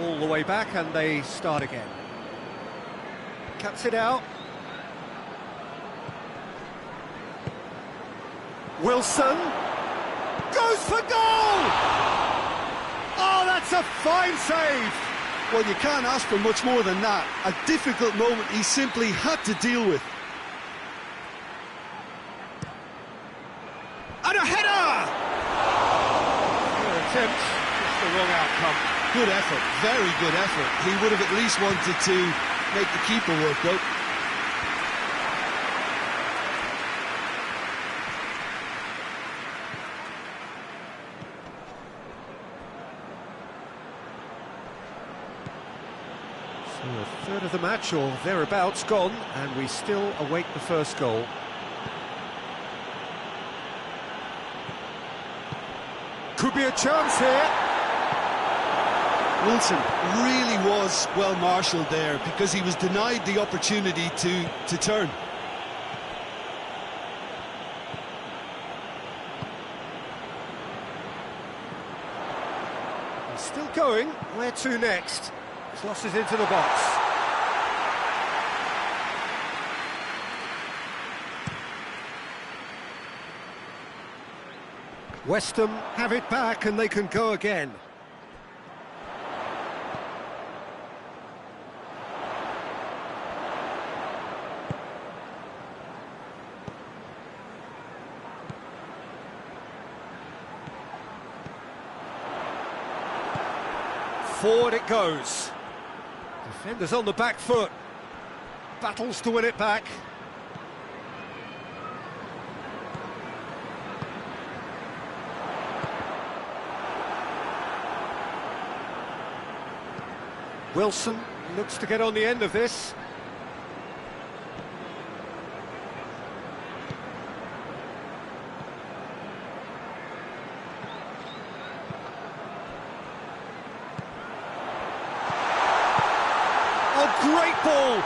all the way back and they start again. Cuts it out. Wilson goes for goal! Oh, that's a fine save! Well, you can't ask for much more than that. A difficult moment he simply had to deal with. And a header! Good attempt, just the wrong outcome. Good effort, very good effort. He would have at least wanted to make the keeper work, though. So a third of the match, or thereabouts, gone, and we still await the first goal. Could be a chance here. Wilson really was well marshalled there because he was denied the opportunity to turn. He's still going. Where to next? Crosses into the box. West Ham have it back and they can go again. Forward it goes. Defenders on the back foot. Battles to win it back. Wilson looks to get on the end of this. Oh, great ball!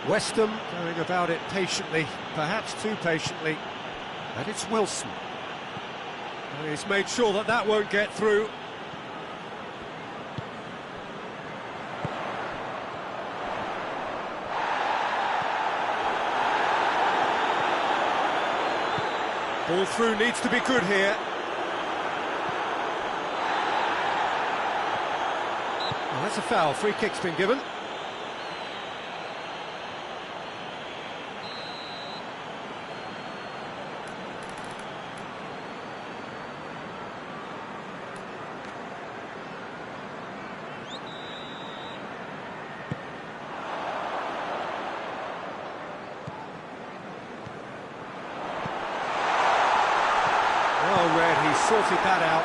West Ham going about it patiently, perhaps too patiently, and it's Wilson. And he's made sure that that won't get through. Ball through needs to be good here. Well, that's a foul. Free kick's been given. He sorted that out.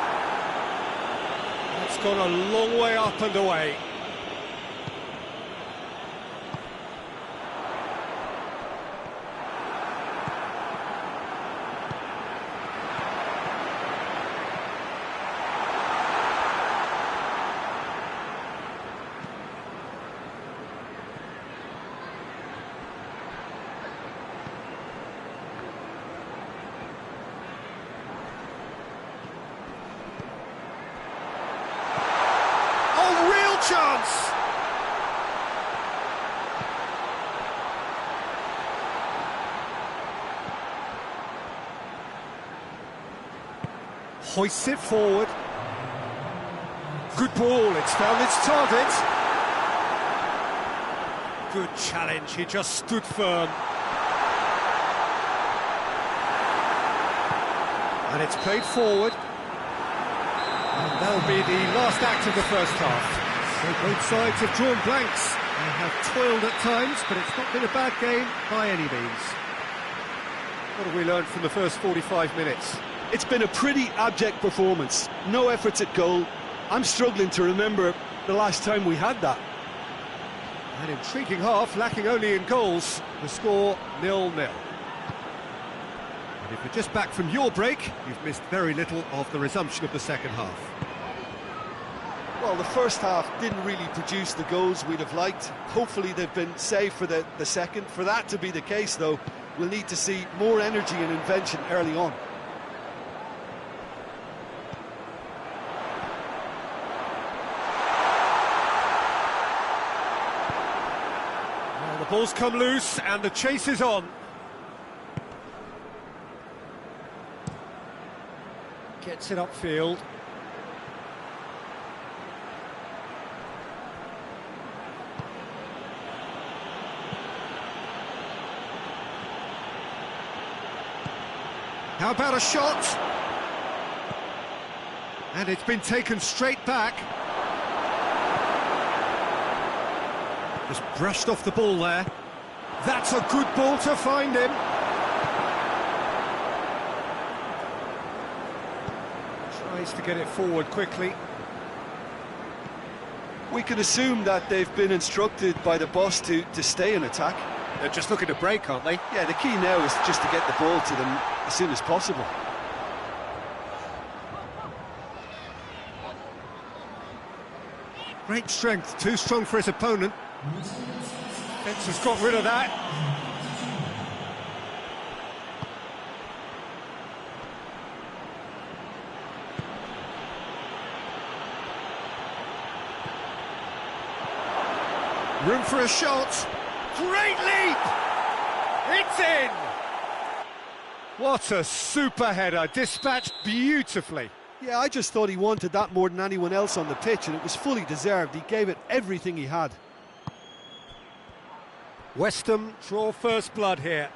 That's gone a long way up and away. Chance! Hoists it forward. Good ball, it's found its target. Good challenge, he just stood firm. And it's played forward. And that'll be the last act of the first half. So both sides have drawn blanks. They have toiled at times, but it's not been a bad game by any means. What have we learned from the first 45 minutes? It's been a pretty abject performance. No efforts at goal. I'm struggling to remember the last time we had that. An intriguing half, lacking only in goals. The score 0-0. And if you're just back from your break, you've missed very little of the resumption of the second half. Well, the first half didn't really produce the goals we'd have liked. Hopefully they've been saved for the second. For that to be the case, though, we'll need to see more energy and invention early on. Well, the ball's come loose and the chase is on. Gets it upfield. How about a shot? And it's been taken straight back. Just brushed off the ball there. That's a good ball to find him. Tries to get it forward quickly. We can assume that they've been instructed by the boss to stay in attack. They're just looking to break, aren't they? Yeah, the key now is just to get the ball to them as soon as possible. Great strength, too strong for his opponent. Fence has got rid of that. Room for a shot. Great leap! It's in! What a super header, dispatched beautifully. Yeah, I just thought he wanted that more than anyone else on the pitch, and it was fully deserved. He gave it everything he had. West Ham draw first blood here.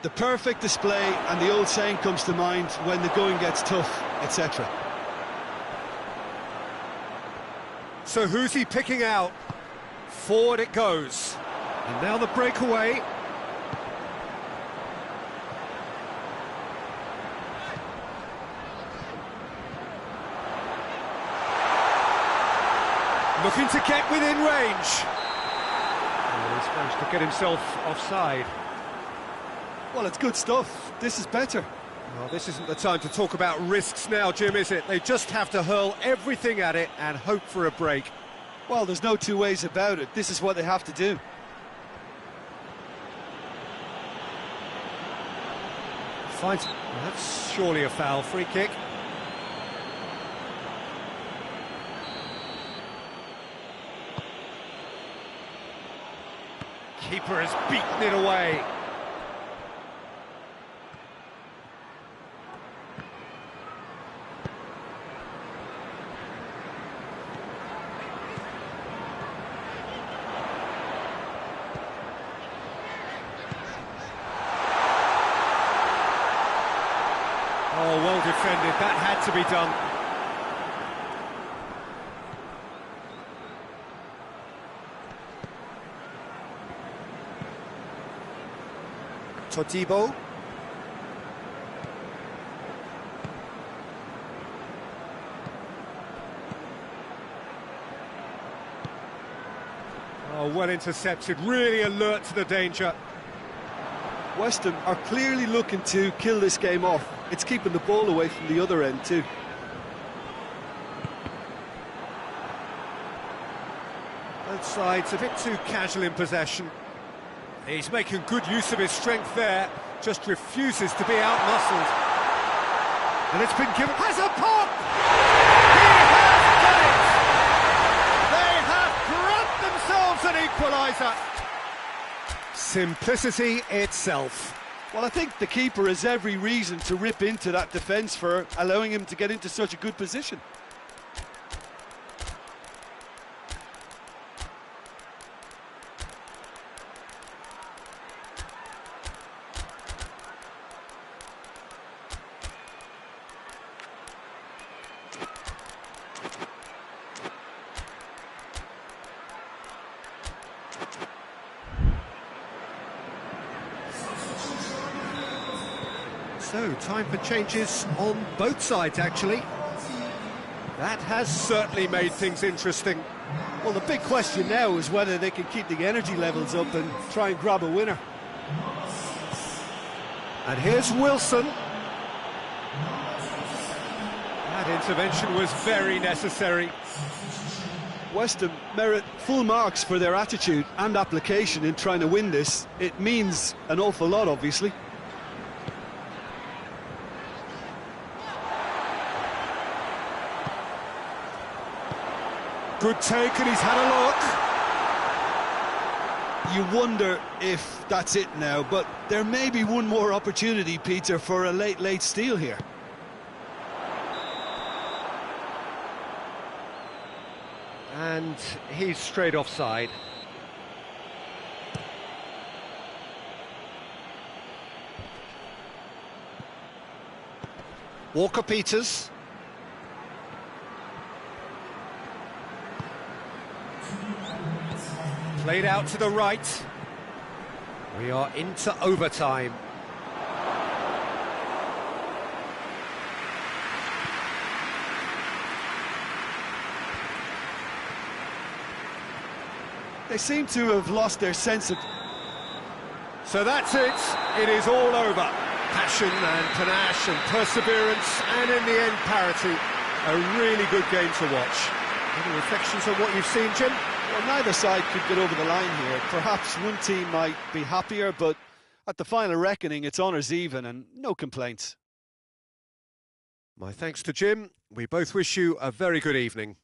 The perfect display, and the old saying comes to mind, when the going gets tough, etc. So who's he picking out? Forward it goes. And now the breakaway. Looking to get within range. Oh, he's managed to get himself offside. Well, it's good stuff. This is better. Well, this isn't the time to talk about risks now, Jim, is it? They just have to hurl everything at it and hope for a break. Well, there's no two ways about it. This is what they have to do. Finds... Well, that's surely a foul. Free kick. Keeper has beaten it away. Oh, well defended. That had to be done. Totibo. Oh, well intercepted. Really alert to the danger. West Ham are clearly looking to kill this game off. It's keeping the ball away from the other end too. Both sides a bit too casual in possession. He's making good use of his strength there, just refuses to be outmuscled. And it's been given... Has a pop! He has done it! They have grabbed themselves an equaliser. Simplicity itself. Well, I think the keeper has every reason to rip into that defence for allowing him to get into such a good position. So, time for changes on both sides, actually. That has certainly made things interesting. Well, the big question now is whether they can keep the energy levels up and try and grab a winner. And here's Wilson. That intervention was very necessary. West Ham merit full marks for their attitude and application in trying to win this. It means an awful lot, obviously. Good take, and he's had a look. You wonder if that's it now, but there may be one more opportunity, Peter, for a late steal here. And he's straight offside. Walker-Peters. Played out to the right. We are into overtime. They seem to have lost their sense of... So that's it. It is all over. Passion and panache and perseverance, and in the end, parity. A really good game to watch. Any reflections on what you've seen, Jim? Well, neither side could get over the line here. Perhaps one team might be happier, but at the final reckoning, it's honours even and no complaints. My thanks to Jim. We both wish you a very good evening.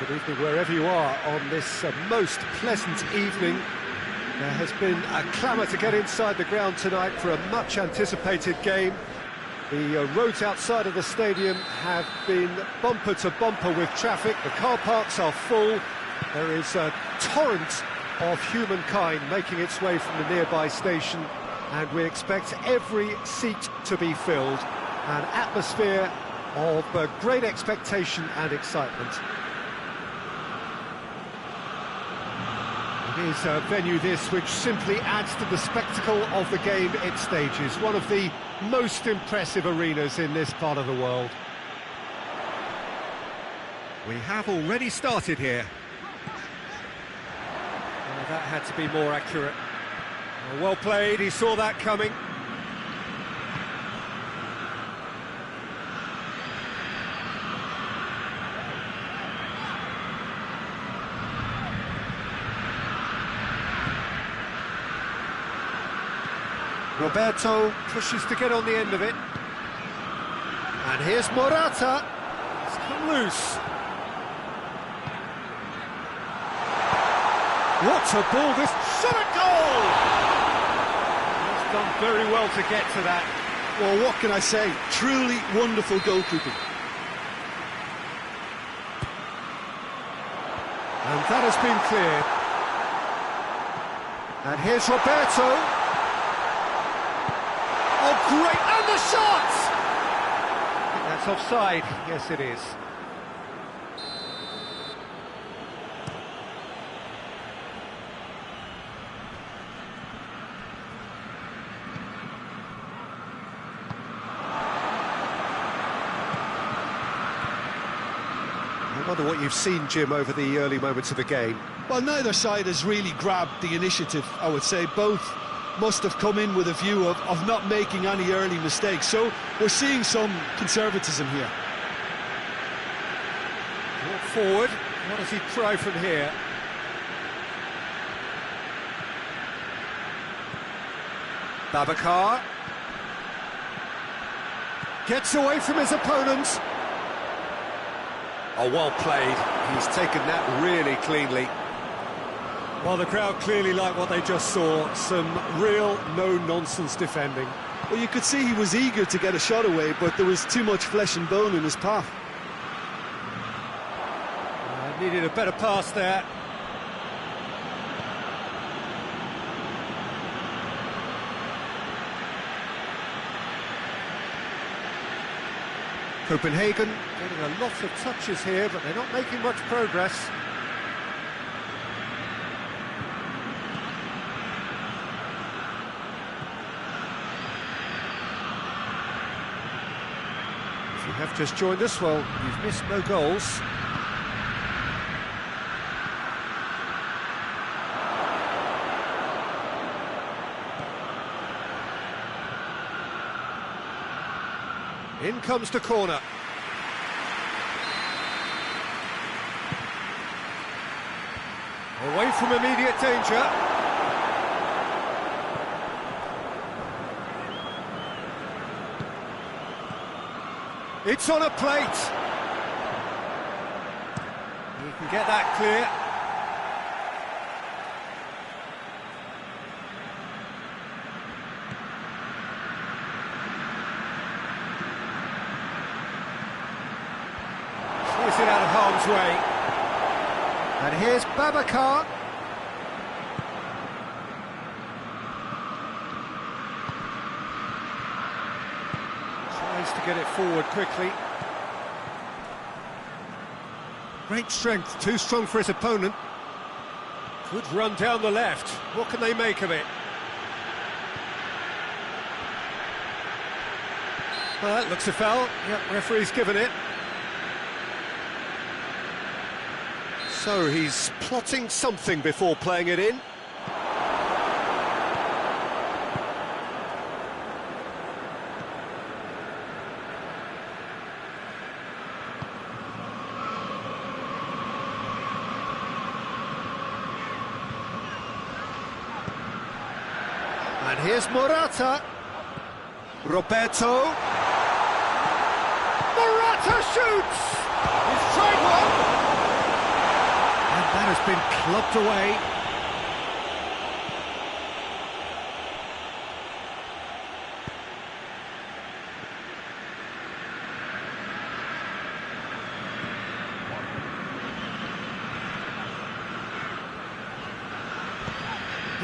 Good evening wherever you are on this most pleasant evening. There has been a clamour to get inside the ground tonight for a much anticipated game. The roads outside of the stadium have been bumper to bumper with traffic. The car parks are full. There is a torrent of humankind making its way from the nearby station, and we expect every seat to be filled. An atmosphere of great expectation and excitement. It is a venue this which simply adds to the spectacle of the game it stages. One of the most impressive arenas in this part of the world. We have already started here. Oh, that had to be more accurate. Well played, he saw that coming. Roberto pushes to get on the end of it. And here's Morata. It's come loose. What a ball, this shot at goal! He's done very well to get to that. Well, what can I say? Truly wonderful goalkeeping. And that has been cleared. And here's Roberto. Oh, great, and the shot! I think that's offside. Yes, it is. I wonder what you've seen, Jim, over the early moments of the game. Well, neither side has really grabbed the initiative, I would say. Both must have come in with a view of not making any early mistakes. So we're seeing some conservatism here. Walk forward. What does he try from here? Babacar. Gets away from his opponent. Oh, well played. He's taken that really cleanly. Well, the crowd clearly like what they just saw. Some real no-nonsense defending. Well, you could see he was eager to get a shot away, but there was too much flesh and bone in his path. Needed a better pass there. Copenhagen getting a lot of touches here, but they're not making much progress. If you have just joined us, well, you've missed no goals. In comes the corner. Away from immediate danger. It's on a plate. He can get that clear. It out of harm's way. And here's Babacar. Tries to get it forward quickly. Great strength, too strong for his opponent. Good run down the left. What can they make of it? Well, that looks a foul. Yep, referee's given it. So he's plotting something before playing it in. And here's Morata. Roberto. Morata shoots! He's tried one. That has been clubbed away.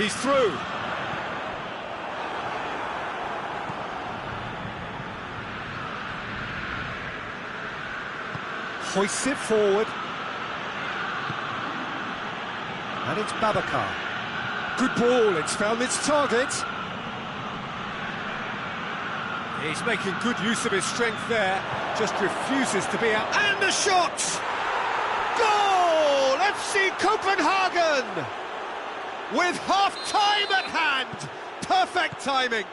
He's through. Hoists it forward. And it's Babacar. Good ball, it's found its target. He's making good use of his strength there. Just refuses to be out. And the shot! Goal! FC Copenhagen! With half-time at hand! Perfect timing!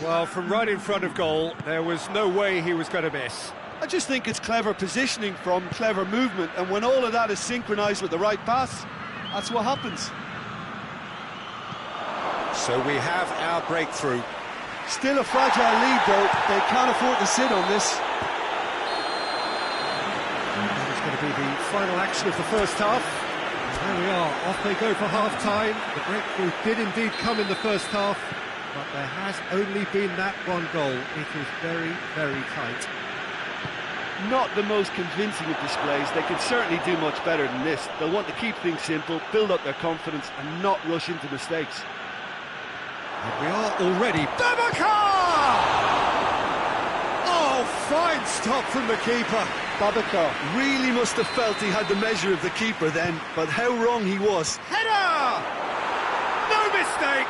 Well, from right in front of goal, there was no way he was going to miss. I just think it's clever positioning from clever movement, and when all of that is synchronised with the right pass, that's what happens. So we have our breakthrough. Still a fragile lead, though. They can't afford to sit on this. That is going to be the final action of the first half. There we are, off they go for half-time. The breakthrough did indeed come in the first half, but there has only been that one goal. It is very, very tight. Not the most convincing of displays. They could certainly do much better than this. They'll want to keep things simple, build up their confidence and not rush into mistakes. And we are already... Babacar! Oh, fine stop from the keeper. Babacar really must have felt he had the measure of the keeper then, but how wrong he was. Header! No mistake!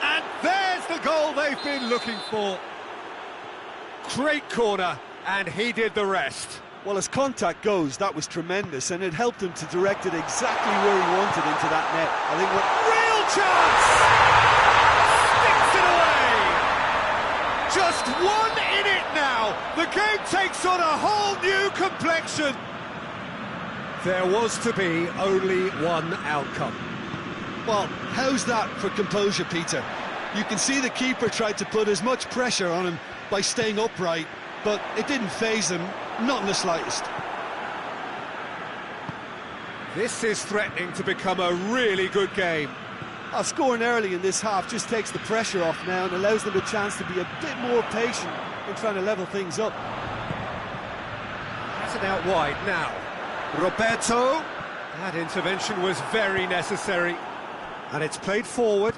And there's the goal they've been looking for. Great corner, and he did the rest. Well, as contact goes, that was tremendous, and it helped him to direct it exactly where he wanted into that net. I think what... Real chance! Sticks it away! Just one in it now! The game takes on a whole new complexion! There was to be only one outcome. Well, how's that for composure, Peter? You can see the keeper tried to put as much pressure on him by staying upright, but it didn't faze him, not in the slightest. This is threatening to become a really good game. Scoring early in this half just takes the pressure off now and allows them a chance to be a bit more patient in trying to level things up. Has it out wide now. Roberto. That intervention was very necessary. And it's played forward.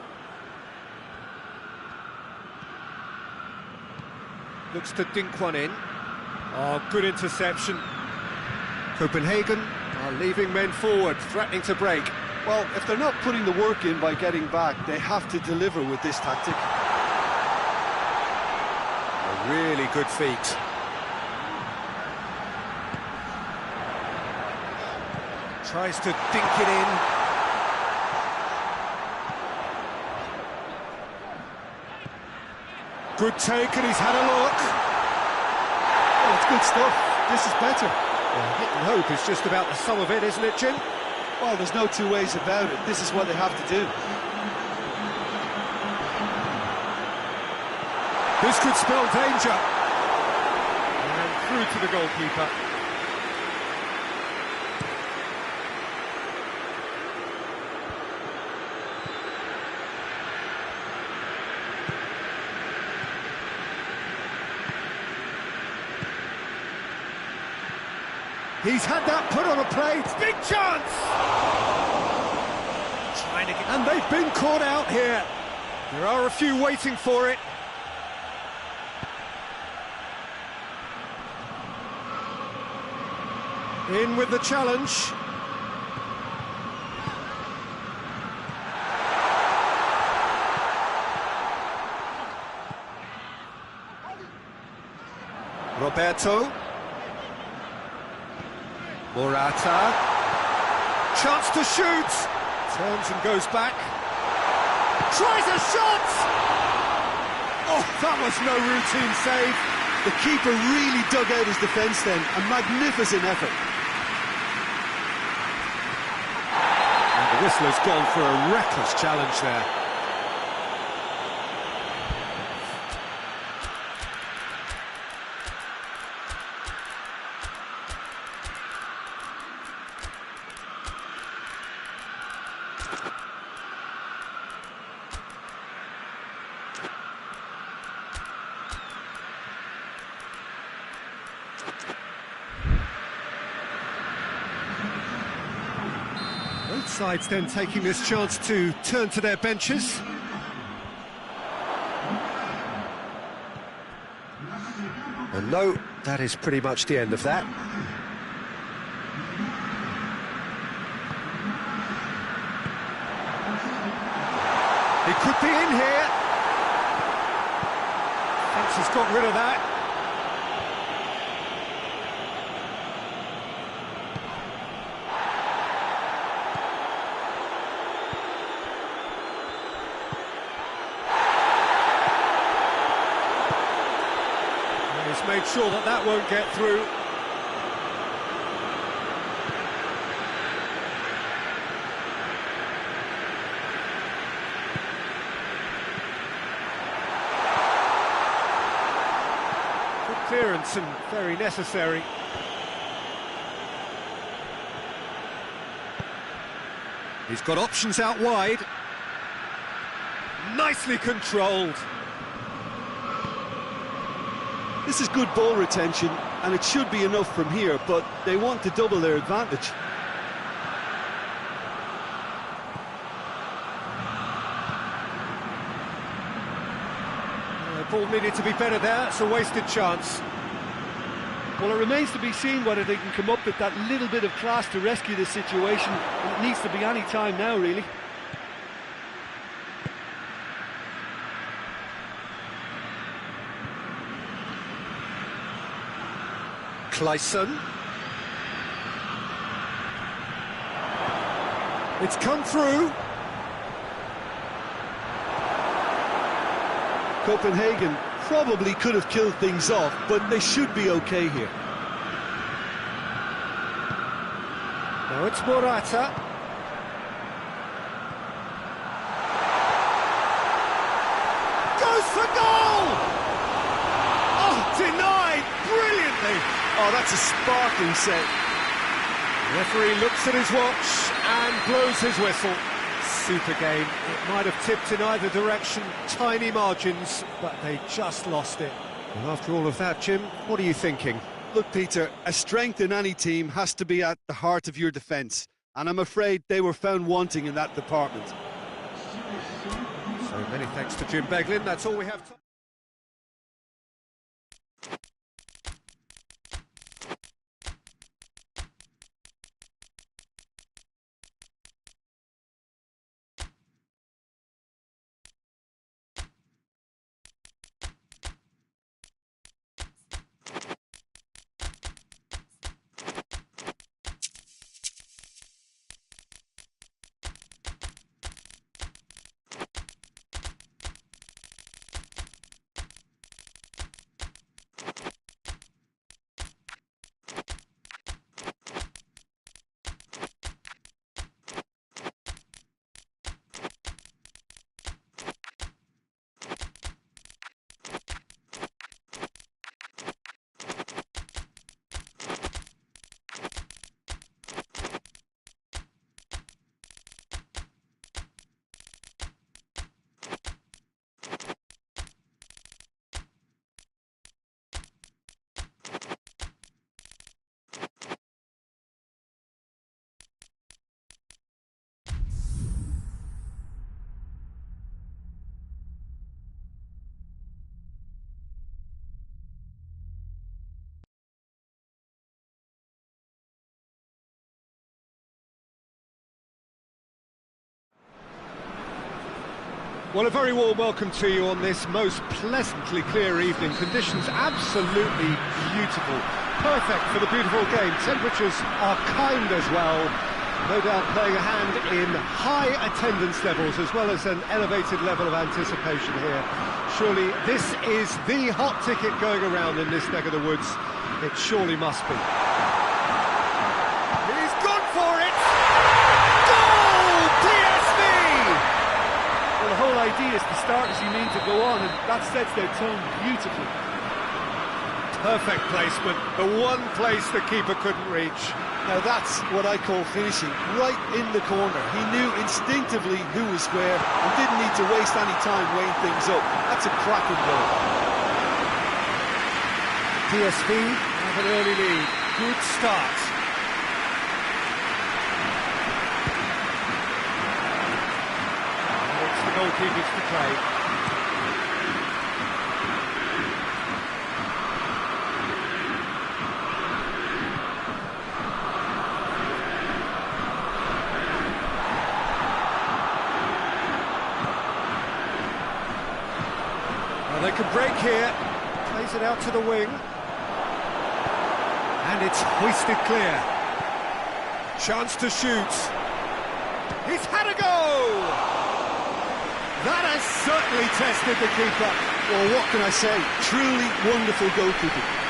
Looks to dink one in. Oh, good interception. Copenhagen are leaving men forward, threatening to break. Well, if they're not putting the work in by getting back, they have to deliver with this tactic. A really good feat. Tries to dink it in. Good take, and he's had a look. Oh, it's good stuff. This is better. Well, hit and hope is just about the sum of it, isn't it, Jim? Well, there's no two ways about it. This is what they have to do. This could spell danger. And through to the goalkeeper. He's had that put on a plate. Big chance! Trying to get... And they've been caught out here. There are a few waiting for it. In with the challenge. Roberto. Morata. Chance to shoot. Turns and goes back. Tries a shot! Oh, that was no routine save. The keeper really dug out his defence then. A magnificent effort. And the whistler's gone for a reckless challenge there. sides then taking this chance to turn to their benches. And no, that is pretty much the end of that. He could be in here. Thanks, he's got rid of that. He's made sure that that won't get through. Good clearance and very necessary. He's got options out wide. Nicely controlled. This is good ball retention, and it should be enough from here, but they want to double their advantage. The ball needed to be better there, it's a wasted chance. Well, it remains to be seen whether they can come up with that little bit of class to rescue this situation, and it needs to be any time now, really. Clayson. It's come through. Copenhagen probably could have killed things off, but they should be okay here. Now it's Morata. Goes for goal! Oh, denied brilliantly. Oh, that's a sparkling set. The referee looks at his watch and blows his whistle. Super game. It might have tipped in either direction, tiny margins, but they just lost it. And after all of that, Jim, what are you thinking? Look, Peter, a strength in any team has to be at the heart of your defence, and I'm afraid they were found wanting in that department. So many thanks to Jim Beglin. That's all we have time. Well, a very warm welcome to you on this most pleasantly clear evening. Conditions absolutely beautiful. Perfect for the beautiful game. Temperatures are kind as well. No doubt playing a hand in high attendance levels as well as an elevated level of anticipation here. Surely this is the hot ticket going around in this neck of the woods. It surely must be. He's gone for it! Goal! PSV! Well, the whole idea is the starters you need to go on, and that sets their tone beautifully. Perfect placement, the one place the keeper couldn't reach. Now that's what I call finishing, right in the corner. He knew instinctively who was square and didn't need to waste any time weighing things up. That's a cracking goal. PSV have an early lead. Good start. keep it to play. Well, they can break here. Plays it out to the wing. And it's hoisted clear. Chance to shoot. He's had a go! That has certainly tested the keeper. Well, what can I say? Truly wonderful goalkeeping.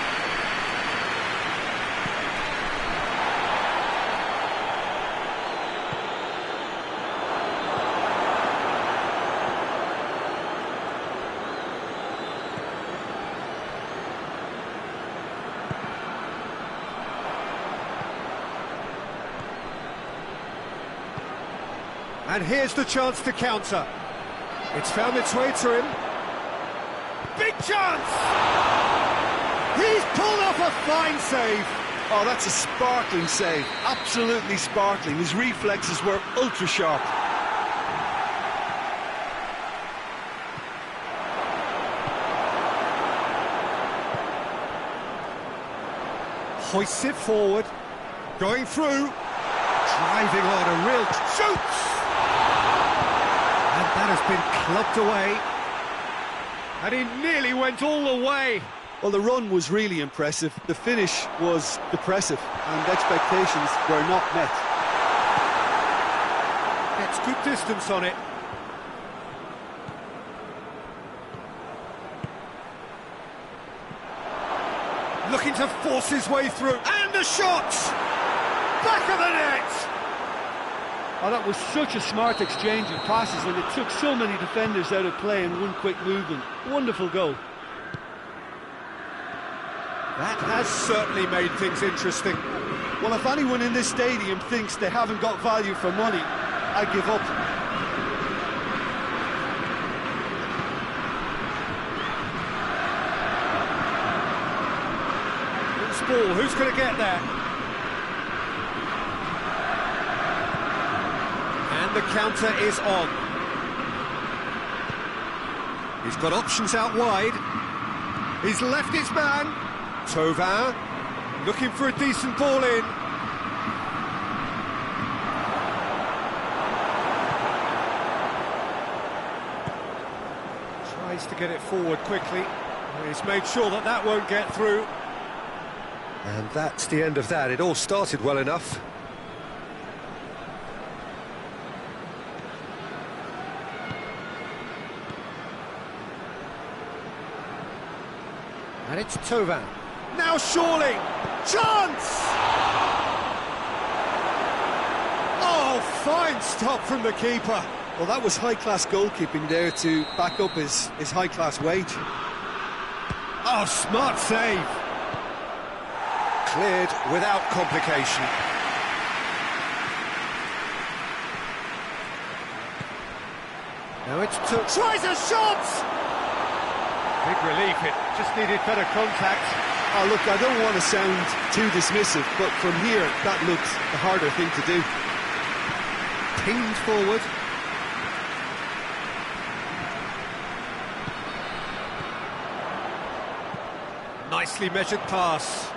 And here's the chance to counter. It's found its way to him. Big chance! He's pulled off a fine save. Oh, that's a sparkling save. Absolutely sparkling. His reflexes were ultra sharp. Hoists it forward. Going through. Driving on, a real shoots! And that has been clubbed away. And he nearly went all the way. Well, the run was really impressive. The finish was depressive, and expectations were not met. Gets good distance on it. Looking to force his way through. And the shot! Back of the net! Oh, that was such a smart exchange of passes, and it took so many defenders out of play in one quick movement. Wonderful goal. That has certainly made things interesting. Well, if anyone in this stadium thinks they haven't got value for money, I give up. Loose ball, who's going to get there? And the counter is on. He's got options out wide. He's left his man. Tuankn looking for a decent ball in. Tries to get it forward quickly. He's made sure that that won't get through. And that's the end of that. It all started well enough. And it's Tuankn. Now surely! Chance! Oh, fine stop from the keeper. Well, that was high-class goalkeeping there to back up his high-class wage. Oh, smart save. Cleared without complication. Now it's tries a shot! Big relief, it just needed better contact. Oh, look, I don't want to sound too dismissive, but from here, that looks the harder thing to do. Pinged forward. Nicely measured pass.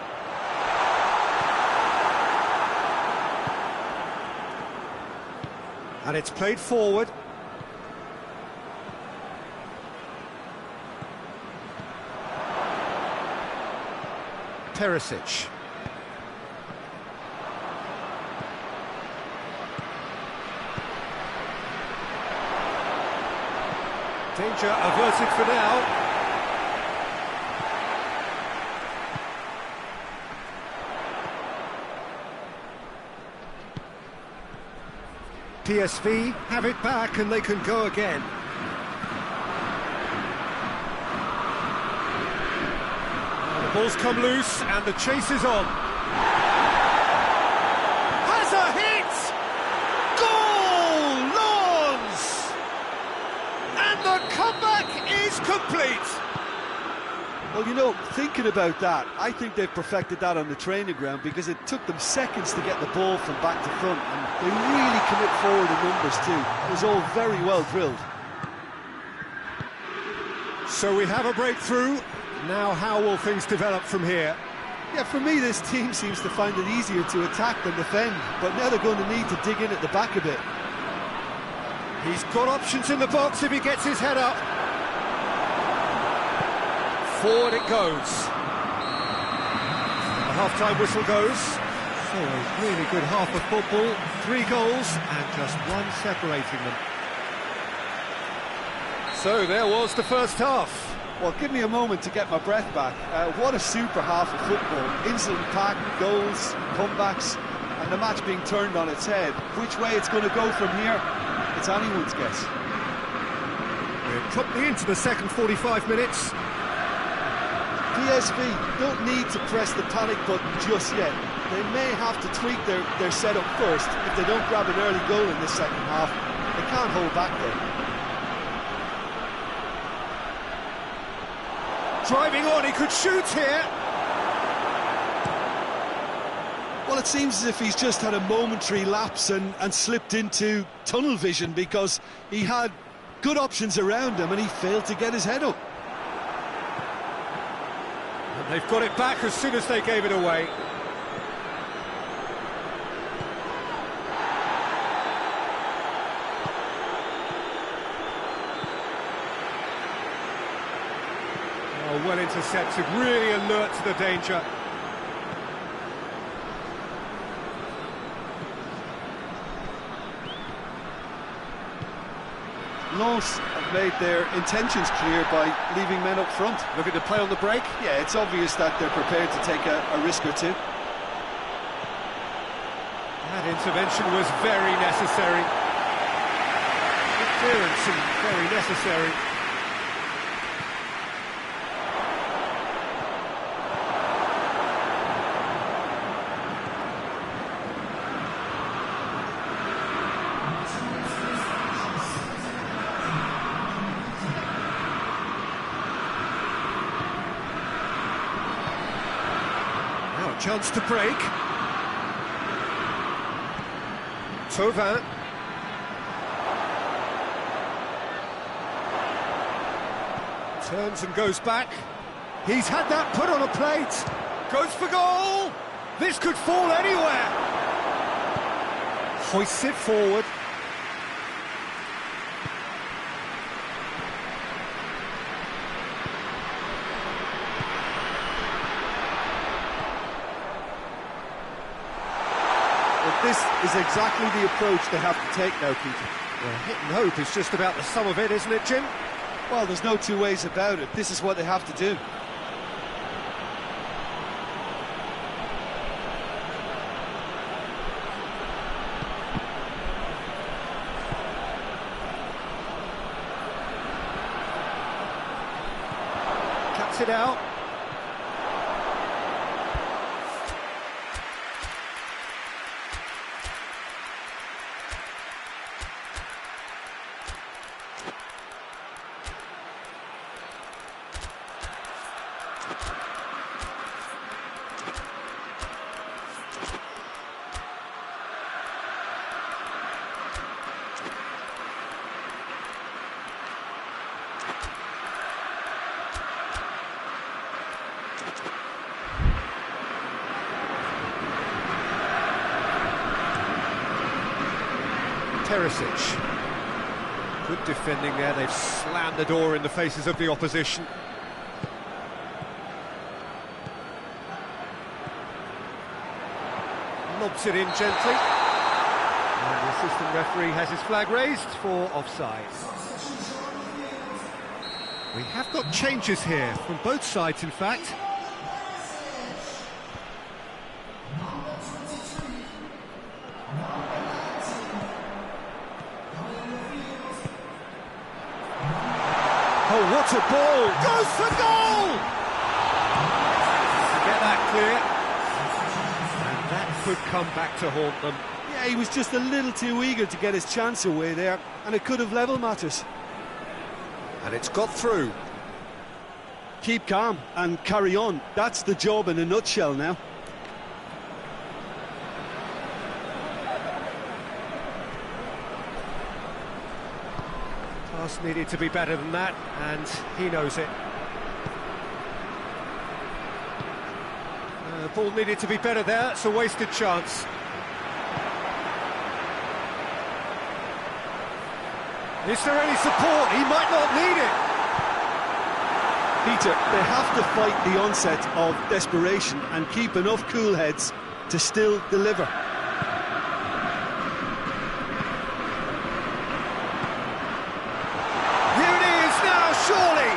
And it's played forward. Perisic. Danger averted for now. PSV have it back and they can go again. The ball's come loose and the chase is on. Has a hit! Goal! Lawns! And the comeback is complete. Well, you know, thinking about that, I think they've perfected that on the training ground because it took them seconds to get the ball from back to front, and they really commit forward in numbers too. It was all very well drilled. So we have a breakthrough. Now how will things develop from here? Yeah, for me, this team seems to find it easier to attack than defend, but now they're going to need to dig in at the back a bit. He's got options in the box if he gets his head up. Forward it goes. The half-time whistle goes. So a really good half of football. 3 goals and just one separating them. So there was the first half. Well, give me a moment to get my breath back. What a super half of football. Instant pack, goals, comebacks, and the match being turned on its head. Which way it's going to go from here, it's anyone's guess. We're promptly into the second 45 minutes. PSV don't need to press the panic button just yet. They may have to tweak their setup first if they don't grab an early goal in this second half. They can't hold back there. Driving on, he could shoot here. Well, it seems as if he's just had a momentary lapse and slipped into tunnel vision, because he had good options around him and he failed to get his head up. And they've got it back as soon as they gave it away. Oh, well intercepted, really alert to the danger. Lens have made their intentions clear by leaving men up front. Looking to play on the break? Yeah, it's obvious that they're prepared to take a risk or two. That intervention was very necessary. Good clearance and very necessary. Chance to break. Tuankn. Turns and goes back. He's had that put on a plate. Goes for goal. This could fall anywhere. Hoists it forward. This is exactly the approach they have to take now, Peter. Well, hit and hope is just about the sum of it, isn't it, Jim? Well, there's no two ways about it. This is what they have to do. Cuts it out. Teresic. Good defending there, they've slammed the door in the faces of the opposition. Lobs it in gently. And the assistant referee has his flag raised for offside. We have got changes here, from both sides in fact. Oh, what a ball! Goes for goal! To get that clear. And that could come back to haunt them. Yeah, he was just a little too eager to get his chance away there, and it could have levelled matters. And it's got through. Keep calm and carry on. That's the job in a nutshell now. Pass needed to be better than that, and he knows it. Ball needed to be better there, it's a wasted chance. Is there any support? He might not need it. Peter, they have to fight the onset of desperation and keep enough cool heads to still deliver. Here it is now, surely!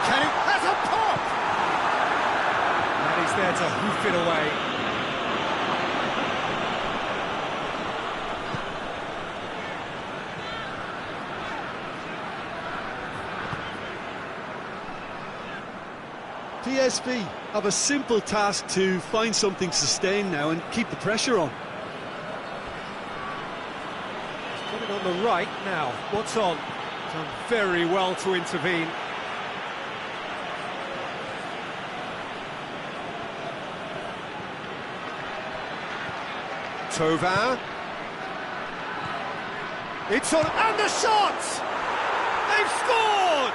Kenny has a pop! And he's there to hoof it away. PSV have a simple task to find something sustained now and keep the pressure on. He's got it on the right now. What's on? Done very well to intervene. Tuankn. It's on, and the shot! They've scored!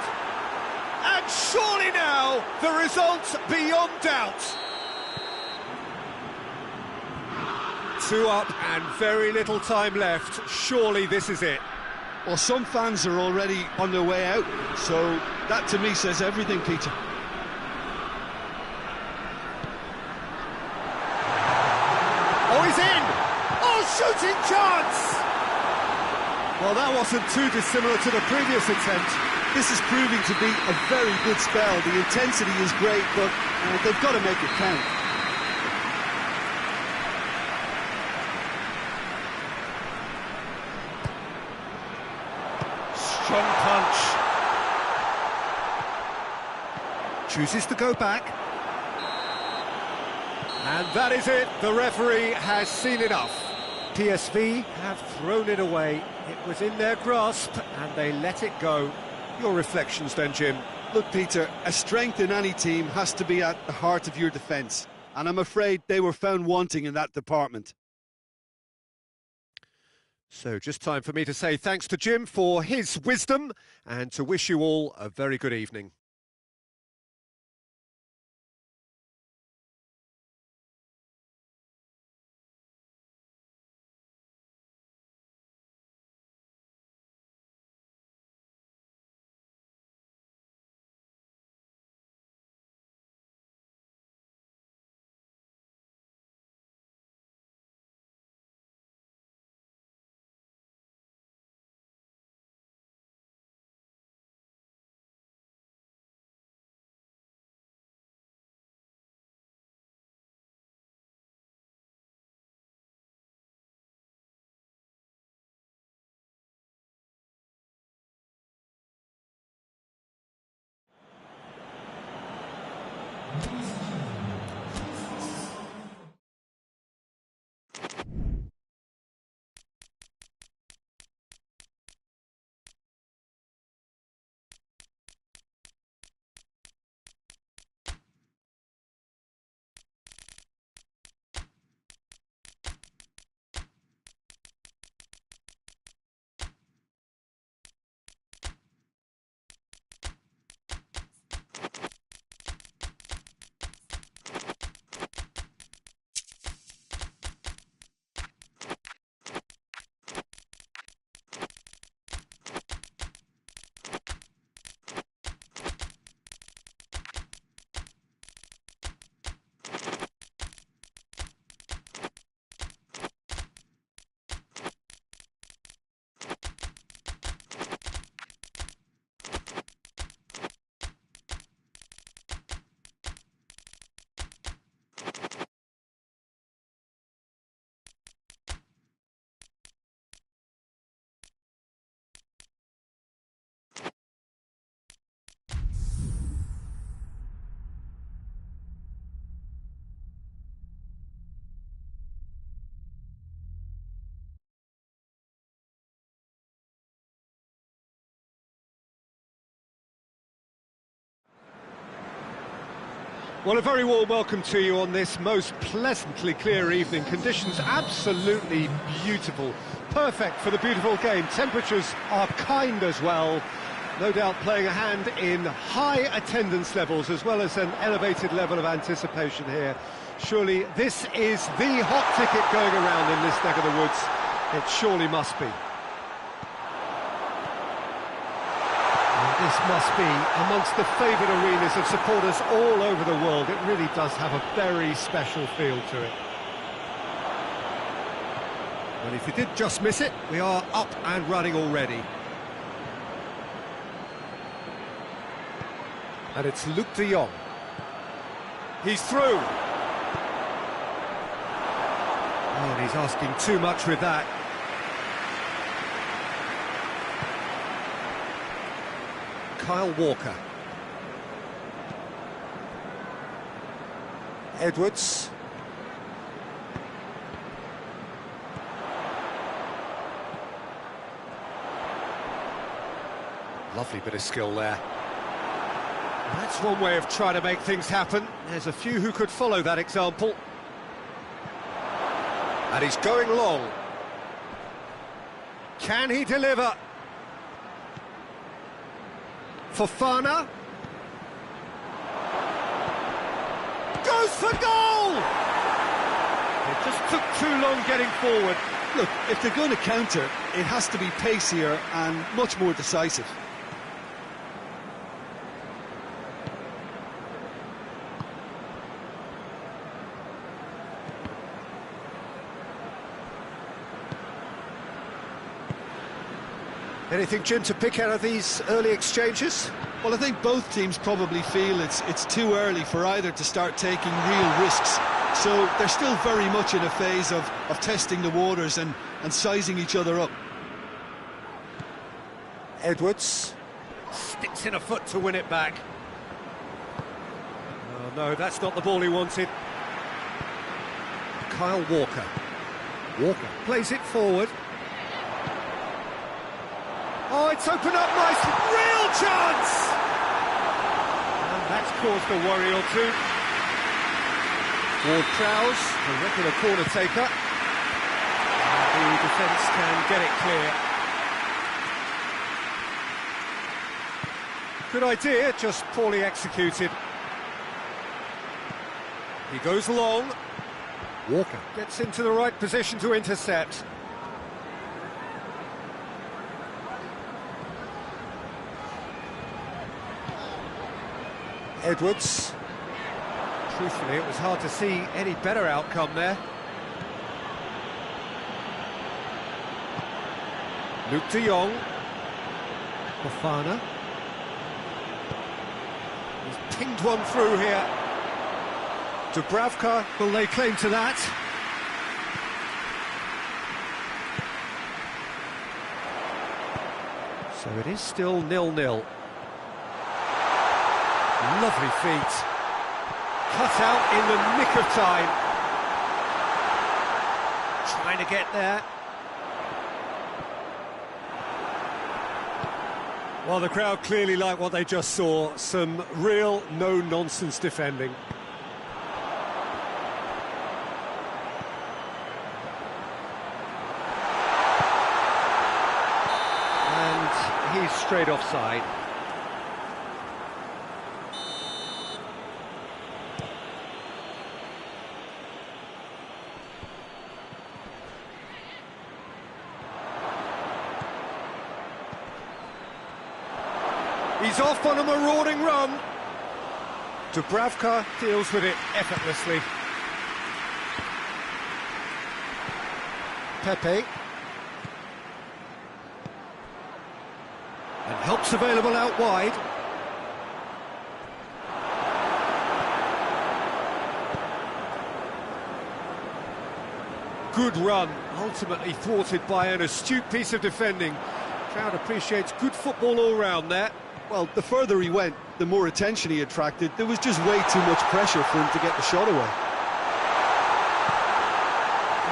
And surely now, the result's beyond doubt. 2 up and very little time left. Surely this is it. Well, some fans are already on their way out, so that to me says everything, Peter. Oh, he's in! Oh, shooting chance! Well, that wasn't too dissimilar to the previous attempt. This is proving to be a very good spell. The intensity is great, but they've got to make it count. Strong punch. Chooses to go back. And that is it. The referee has seen enough. PSV have thrown it away. It was in their grasp, and they let it go. Your reflections then, Jim? Look, Peter, a strength in any team has to be at the heart of your defence, and I'm afraid they were found wanting in that department. So just time for me to say thanks to Jim for his wisdom, and to wish you all a very good evening. Well, a very warm welcome to you on this most pleasantly clear evening. Conditions absolutely beautiful. Perfect for the beautiful game. Temperatures are kind as well. No doubt playing a hand in high attendance levels as well as an elevated level of anticipation here. Surely this is the hot ticket going around in this neck of the woods. It surely must be. This must be amongst the favoured arenas of supporters all over the world. It really does have a very special feel to it. Well, if you did just miss it, we are up and running already. And it's Luke de Jong. He's through. Oh, and he's asking too much with that. Kyle Walker. Edwards. Lovely bit of skill there. That's one way of trying to make things happen. There's a few who could follow that example. And he's going long. Can he deliver? Fofana goes for goal! It just took too long getting forward. Look, if they're going to counter, it has to be pacier and much more decisive. Anything, Jim, to pick out of these early exchanges? Well, I think both teams probably feel it's too early for either to start taking real risks. So they're still very much in a phase of testing the waters and sizing each other up. Edwards sticks in a foot to win it back. Oh, no, that's not the ball he wanted. Kyle Walker. Walker plays it forward. Oh, it's opened up nice, real chance! And that's caused a worry or two. Ward-Prowse, the regular corner taker. And the defence can get it clear. Good idea, just poorly executed. He goes long. Walker gets into the right position to intercept. Edwards. Truthfully, it was hard to see any better outcome there. Luke de Jong. Fofana. He's pinged one through here. Dubravka will lay claim to that. So it is still 0-0. Lovely feet. Cut out in the nick of time. Trying to get there. Well, the crowd clearly like what they just saw. Some real no-nonsense defending. And he's straight offside. He's off on a marauding run. Dubravka deals with it effortlessly. Pepe. And help's available out wide. Good run, ultimately thwarted by an astute piece of defending. Crowd appreciates good football all round there. Well, the further he went, the more attention he attracted. There was just way too much pressure for him to get the shot away.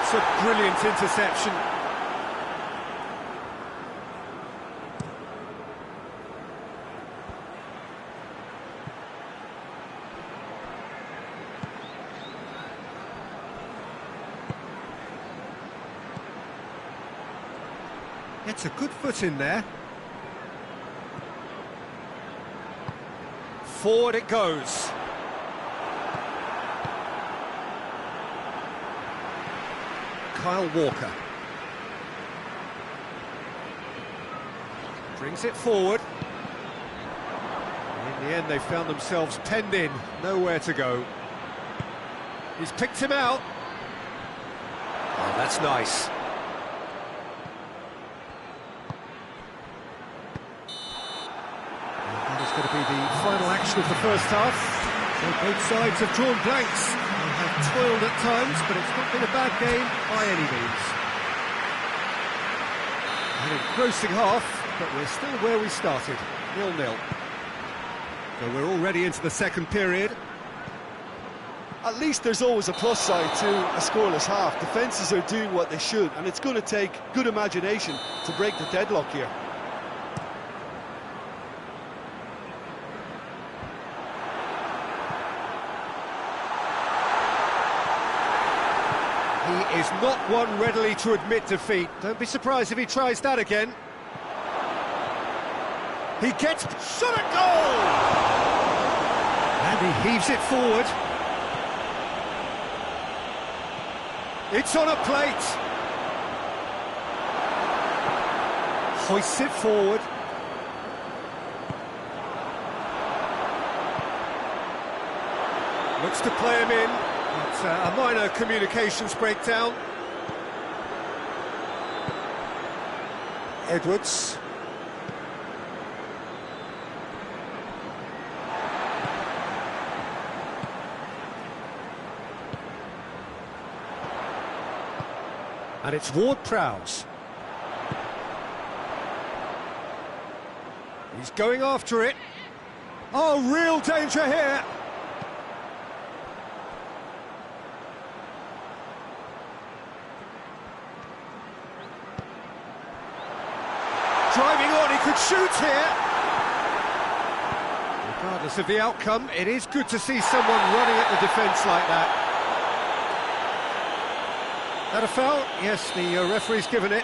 It's a brilliant interception. Gets a good foot in there. Forward it goes. Kyle Walker. Brings it forward. In the end, they found themselves penned in, nowhere to go. He's picked him out. Oh, that's nice. And that is going to be the final action of the first half. So both sides have drawn blanks. They have toiled at times, but it's not been a bad game by any means. An engrossing half, but we're still where we started, 0-0. So we're already into the second period. At least there's always a plus side to a scoreless half. Defences are doing what they should, and it's going to take good imagination to break the deadlock here. He is not one readily to admit defeat. Don't be surprised if he tries that again. He gets shot at goal! And he heaves it forward. It's on a plate. Hoists it forward. Looks to play him in. It's a minor communications breakdown. Edwards. And it's Ward-Prowse. He's going after it. Oh, real danger here. Driving on, he could shoot here. Regardless of the outcome, it is good to see someone running at the defence like that. That a foul? Yes, the referee's given it.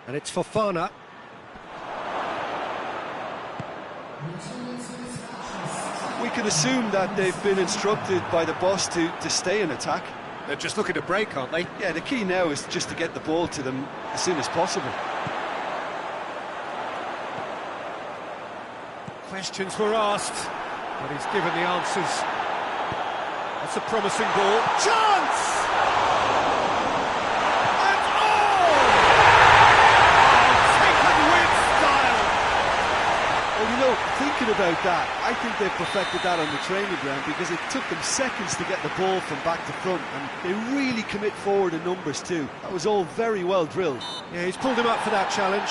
And it's Fofana. We can assume that they've been instructed by the boss to stay in attack. They're just looking to break, aren't they? Yeah, the key now is just to get the ball to them as soon as possible. Questions were asked, but he's given the answers. That's a promising ball. Chance! And taken with style! Well, you know, thinking about that, I think they've perfected that on the training ground because it took them seconds to get the ball from back to front, and they really commit forward in numbers too. That was all very well drilled. Yeah, he's pulled him up for that challenge.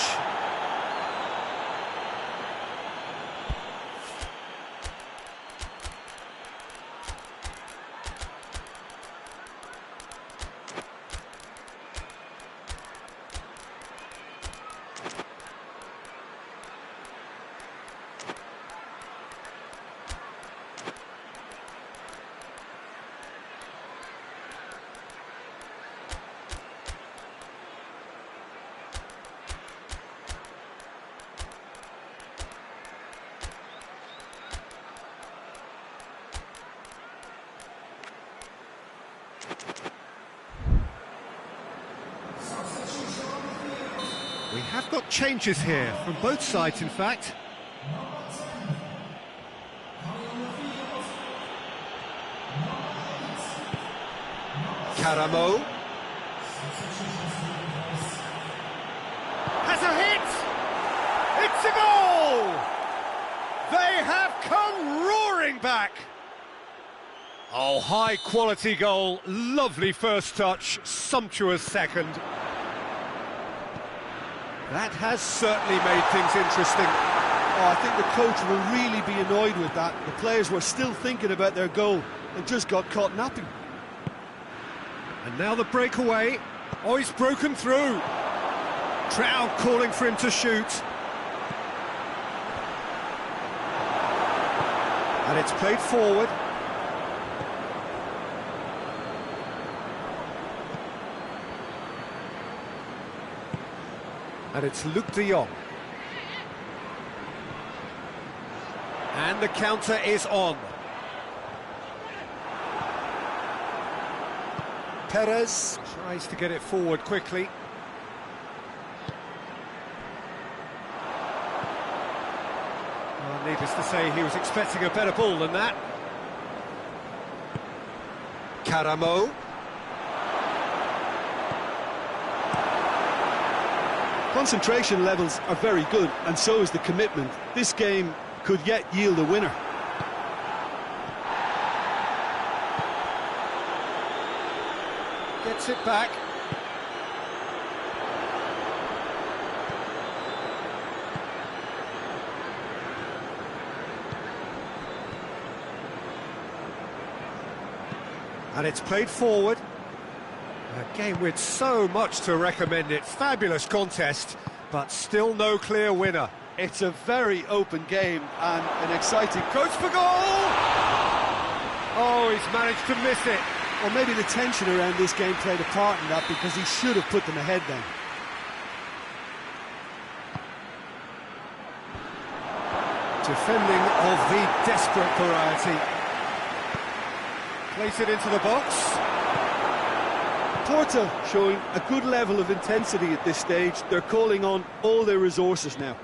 We have got changes here, from both sides in fact. Karamo. Has a hit! It's a goal! They have come roaring back! Oh, high-quality goal, lovely first touch, sumptuous second. That has certainly made things interesting. Oh, I think the coach will really be annoyed with that. The players were still thinking about their goal and just got caught napping. And now the breakaway. Oh, he's broken through. Crowd calling for him to shoot. And it's played forward. And it's Luke de Jong. And the counter is on. Perez tries to get it forward quickly. Well, needless to say, he was expecting a better ball than that. Caramo. Concentration levels are very good, and so is the commitment. This game could yet yield a winner. Gets it back. And it's played forward. A game with so much to recommend it. Fabulous contest, but still no clear winner. It's a very open game and an exciting... Goes for goal! Oh, he's managed to miss it. Well, maybe the tension around this game played a part in that, because he should have put them ahead then. Defending of the desperate variety. Place it into the box. Porto showing a good level of intensity at this stage. They're calling on all their resources now.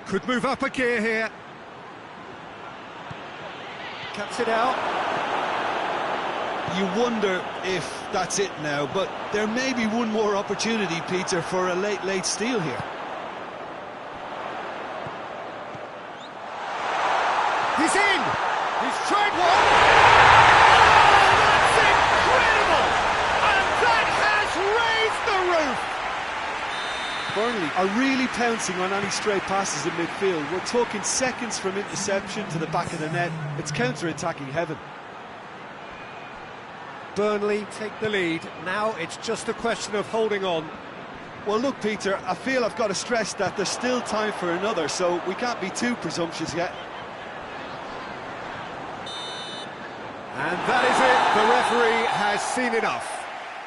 Could move up a gear here. Cuts it out. You wonder if that's it now, but there may be one more opportunity, Peter, for a late steal here. He's in! He's tried one! Oh, that's incredible! And that has raised the roof! Burnley are really pouncing on any stray passes in midfield. We're talking seconds from interception to the back of the net. It's counter-attacking heaven. Burnley take the lead. Now it's just a question of holding on. Well, look, Peter, I feel I've got to stress that there's still time for another, so we can't be too presumptuous yet. And that is it. The referee has seen enough.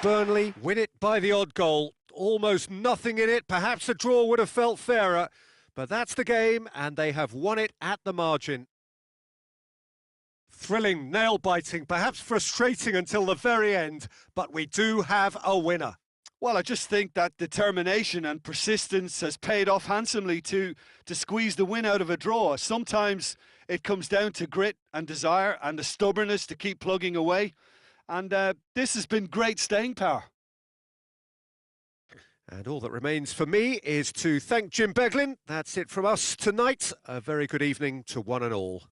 Burnley win it by the odd goal. Almost nothing in it. Perhaps a draw would have felt fairer. But that's the game, and they have won it at the margin. Thrilling, nail-biting, perhaps frustrating until the very end. But we do have a winner. Well, I just think that determination and persistence has paid off handsomely to squeeze the win out of a draw. Sometimes it comes down to grit and desire and the stubbornness to keep plugging away. And this has been great staying power. And all that remains for me is to thank Jim Beglin. That's it from us tonight. A very good evening to one and all.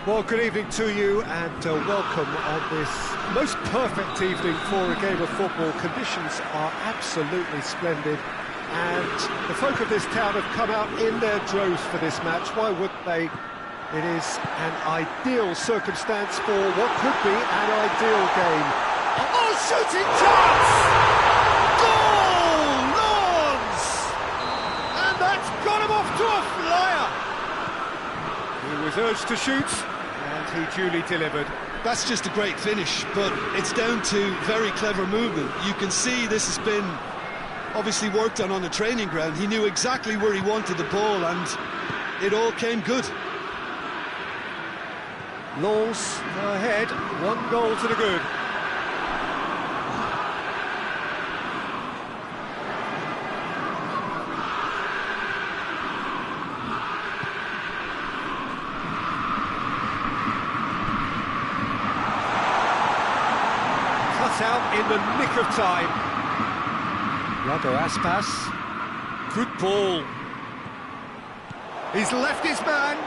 Well, good evening to you and welcome on this most perfect evening for a game of football. Conditions are absolutely splendid and the folk of this town have come out in their droves for this match. Why wouldn't they? It is an ideal circumstance for what could be an ideal game. Oh, shooting chance! Goal! Lawns! And that's got him off to a flyer! He was urged to shoot. And he duly delivered. That's just a great finish, but it's down to very clever movement. You can see this has been obviously worked on the training ground. He knew exactly where he wanted the ball and it all came good. Lens ahead, 1 goal to the good. Out in the nick of time. Iago Aspas. Good ball. He's left his man.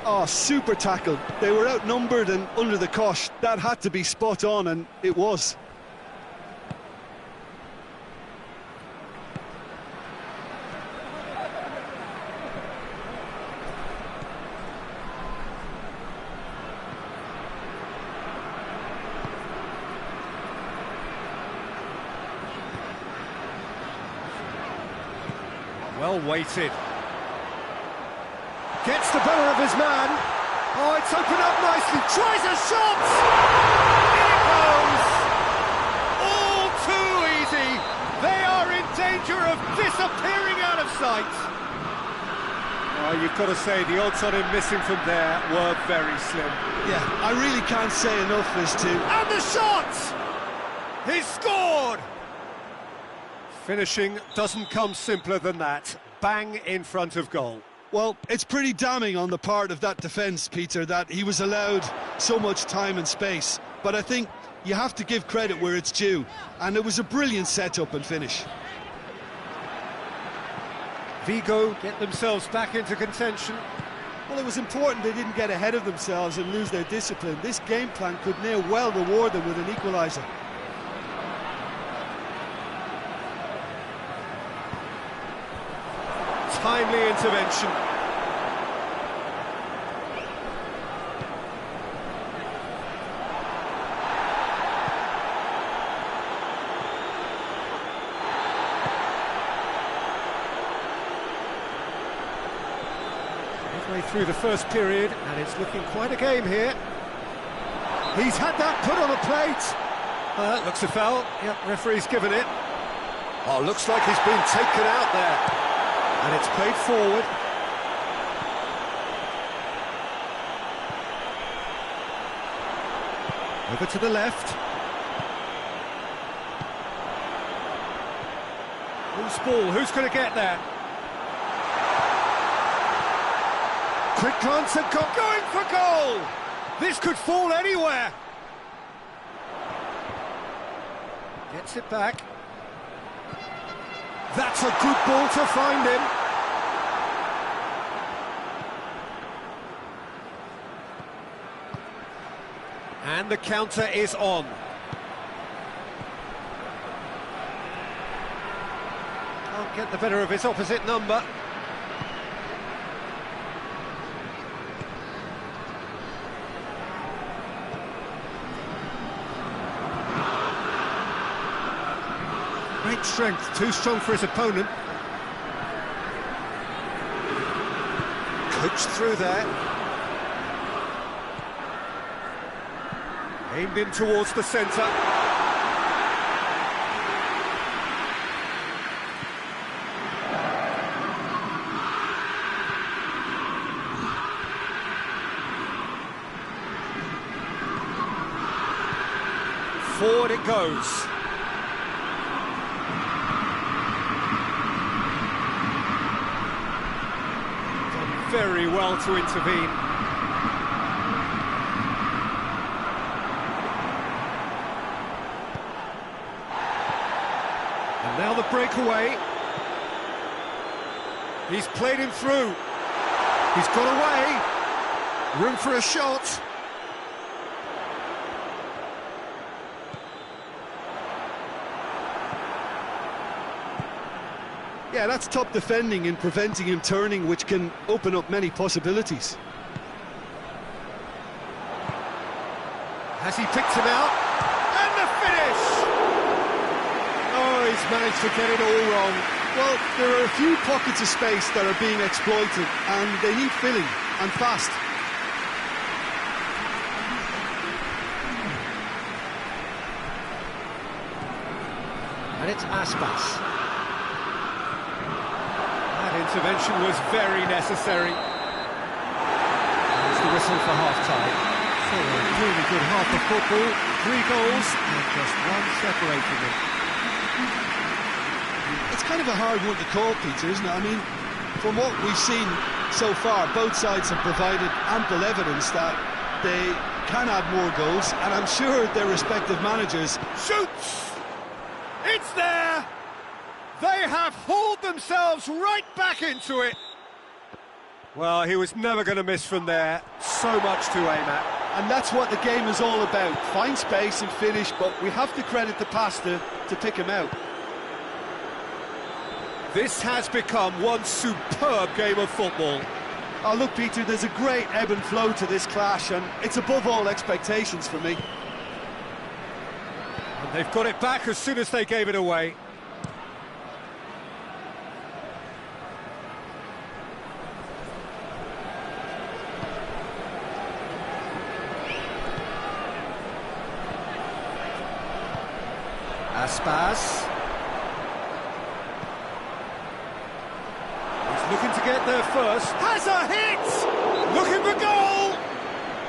Oh, super tackle. They were outnumbered and under the cosh. That had to be spot on, and it was. Well weighted. Gets the better of his man. Oh, it's opened up nicely. Tries a shot! In it goes! All too easy. They are in danger of disappearing out of sight. Oh, you've got to say, the odds on him missing from there were very slim. Yeah, I really can't say enough as to... And the shot! He's scored! Finishing doesn't come simpler than that. Bang in front of goal. Well, it's pretty damning on the part of that defence, Peter, that he was allowed so much time and space. But I think you have to give credit where it's due. And it was a brilliant set-up and finish. Vigo get themselves back into contention. Well, it was important they didn't get ahead of themselves and lose their discipline. This game plan could near well reward them with an equaliser. Timely intervention. Midway through the first period, and it's looking quite a game here. He's had that put on a plate. Looks a foul. Yep, referee's given it. Oh, looks like he's been taken out there. And it's played forward. Over to the left. Loose ball, who's going to get there? Quick glance at goal, going for goal! This could fall anywhere. Gets it back. That's a good ball to find him. And the counter is on. Can't get the better of his opposite number. Great strength, too strong for his opponent. Coached through there. Aimed in towards the centre. Forward it goes. Done very well to intervene. And now the breakaway. He's played him through. He's got away. Room for a shot. Yeah, that's top defending and preventing him turning, which can open up many possibilities. Has he picked him out? And the finish! Oh, he's managed to get it all wrong. Well, there are a few pockets of space that are being exploited, and they need filling, and fast. And it's Aspas. That intervention was very necessary. There's the whistle for half-time. So a really good half of football, 3 goals, and just one separating them. It's kind of a hard one to call, Peter, isn't it? I mean, from what we've seen so far, both sides have provided ample evidence that they can add more goals, and I'm sure their respective managers... Shoots! It's there! They have hauled themselves right back into it. Well, he was never going to miss from there. So much to aim at. And that's what the game is all about. Find space and finish, but we have to credit the passer to pick him out. This has become one superb game of football. Oh, look, Peter, there's a great ebb and flow to this clash, and it's above all expectations for me. And they've got it back as soon as they gave it away. Aspas. He's looking to get there first. Has a hit! Looking for goal!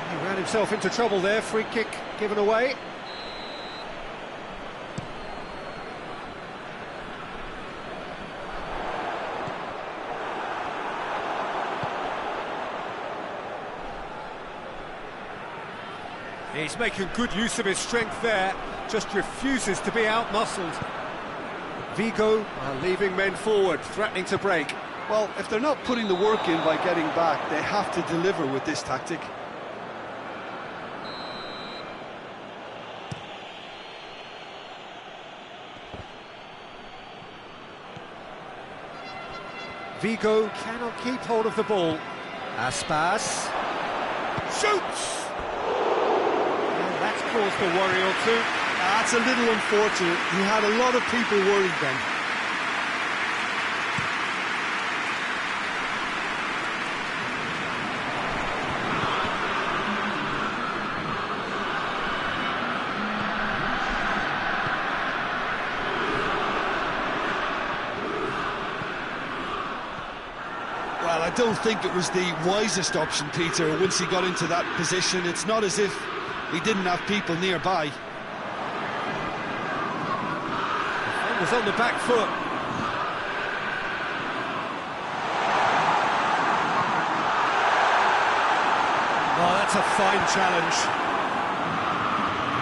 He ran himself into trouble there. Free kick given away. He's making good use of his strength there, just refuses to be out-muscled. Vigo are leaving men forward, threatening to break. Well, if they're not putting the work in by getting back, they have to deliver with this tactic. Vigo cannot keep hold of the ball. Aspas shoots! That's caused a worry or two. That's a little unfortunate. He had a lot of people worried then. Well, I don't think it was the wisest option, Peter, once he got into that position. It's not as if he didn't have people nearby. It was on the back foot. Oh, that's a fine challenge.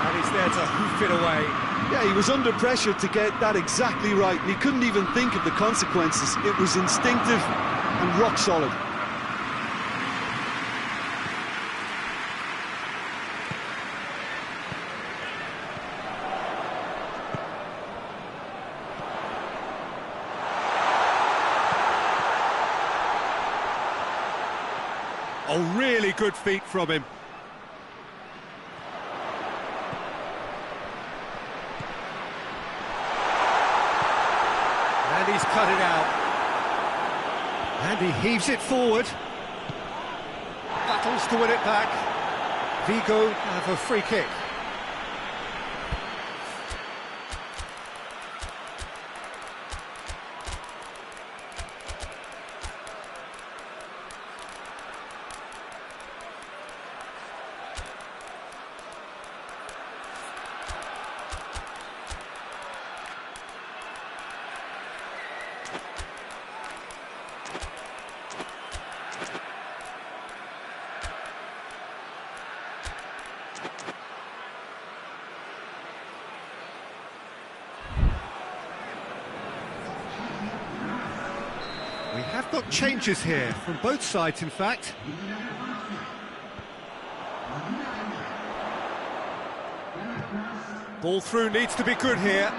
And he's there to hoof it away. Yeah, he was under pressure to get that exactly right, and he couldn't even think of the consequences. It was instinctive and rock solid. Oh, really good feet from him. And he's cut it out. And he heaves it forward. Battles to win it back. Vigo have a free kick. They've got changes here, from both sides in fact. Ball through needs to be good here.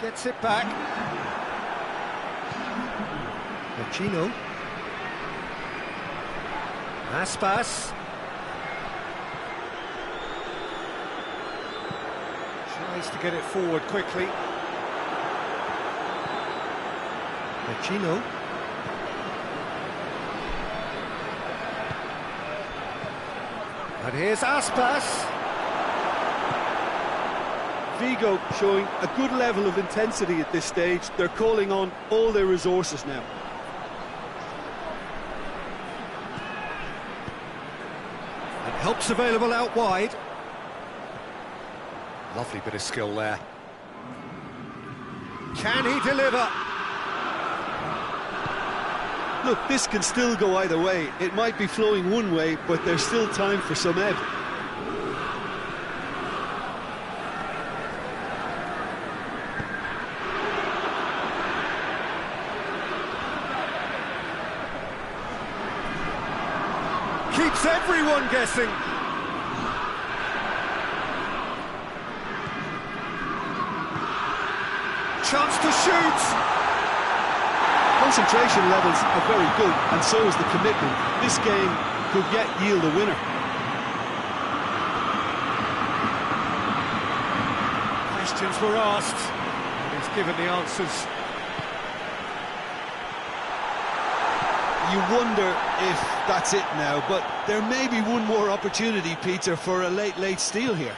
Gets it back. Pacino. Aspas. Tries to get it forward quickly. Pacino. And here's Aspas. Vigo showing a good level of intensity at this stage. They're calling on all their resources now. And help's available out wide. Lovely bit of skill there. Can he deliver? Look, this can still go either way. It might be flowing one way, but there's still time for some ebb. Keeps everyone guessing. Chance to shoot. Concentration levels are very good, and so is the commitment. This game could yet yield a winner. Questions were asked, and he's given the answers. You wonder if that's it now, but there may be one more opportunity, Peter, for a late steal here.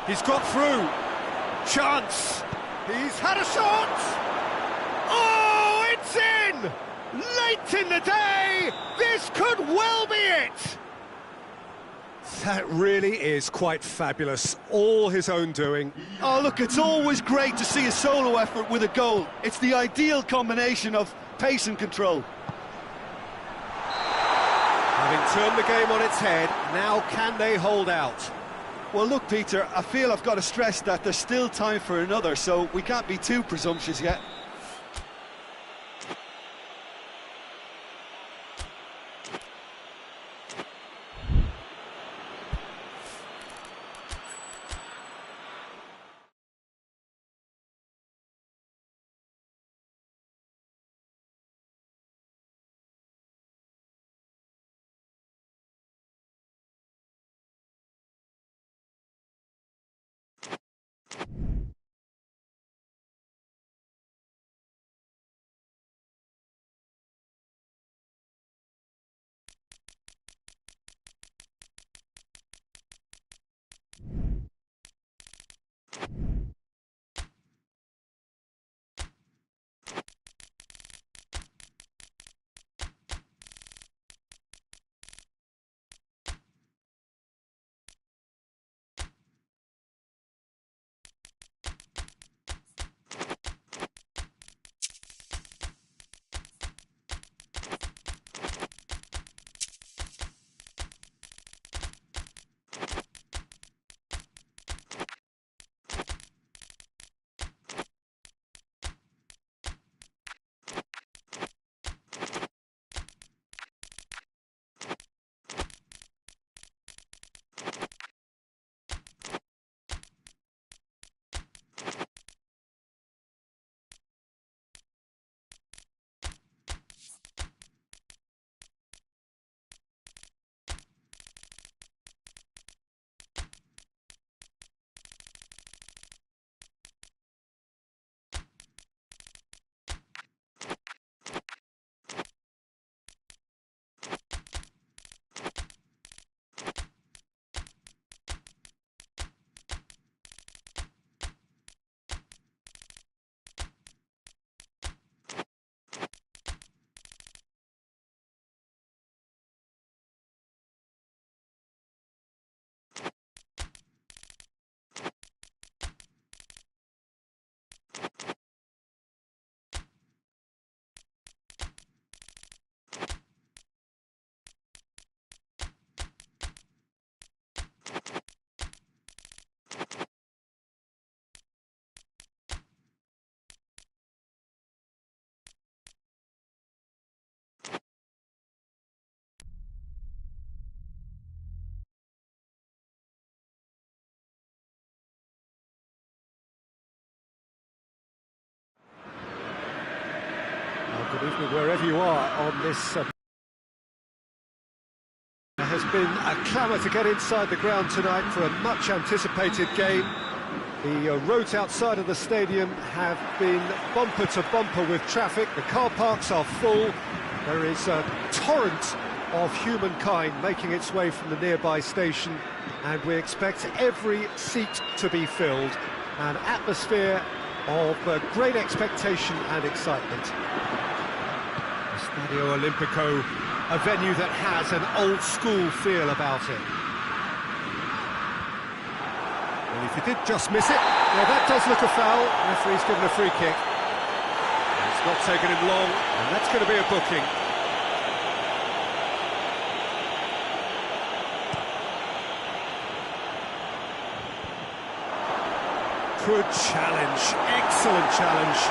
He's got through. Chance. He's had a shot. Oh, it's in! Late in the day. This could well be it. That really is quite fabulous. All his own doing. Oh, look, it's always great to see a solo effort with a goal. It's the ideal combination of pace and control. Having turned the game on its head, now can they hold out? Well, look, Peter, I feel I've got to stress that there's still time for another, so we can't be too presumptuous yet. Good evening, wherever you are on this. There has been a clamour to get inside the ground tonight for a much-anticipated game. The roads outside of the stadium have been bumper to bumper with traffic. The car parks are full. There is a torrent of humankind making its way from the nearby station, and we expect every seat to be filled. An atmosphere of great expectation and excitement. Stadio Olimpico, a venue that has an old-school feel about it. Well, if he did just miss it, yeah, that does look a foul. Referee's given a free kick. It's not taken him long, and that's going to be a booking. Good challenge, excellent challenge.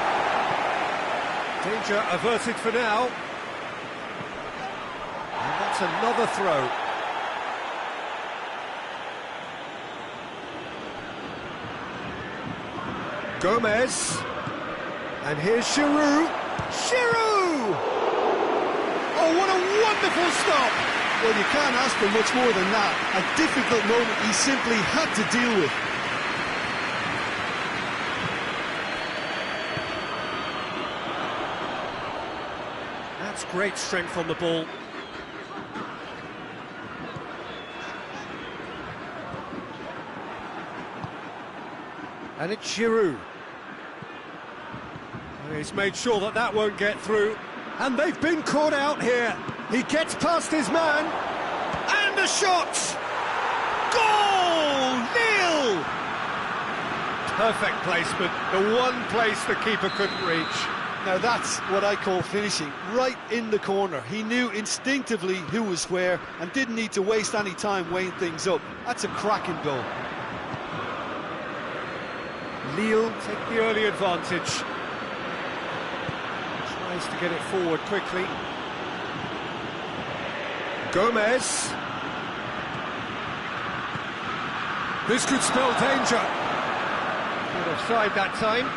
Danger averted for now. And that's another throw. Gomez. And here's Giroud. Giroud! Oh, what a wonderful stop! Well, you can't ask for much more than that. A difficult moment he simply had to deal with. That's great strength on the ball. And it's Giroud. And he's made sure that that won't get through. And they've been caught out here. He gets past his man. And a shot! Goal! Nil! Perfect placement. The one place the keeper couldn't reach. Now that's what I call finishing, right in the corner. He knew instinctively who was where and didn't need to waste any time weighing things up. That's a cracking goal. Lille take the early advantage. Tries to get it forward quickly. Gomez. This could spell danger. Not offside that time.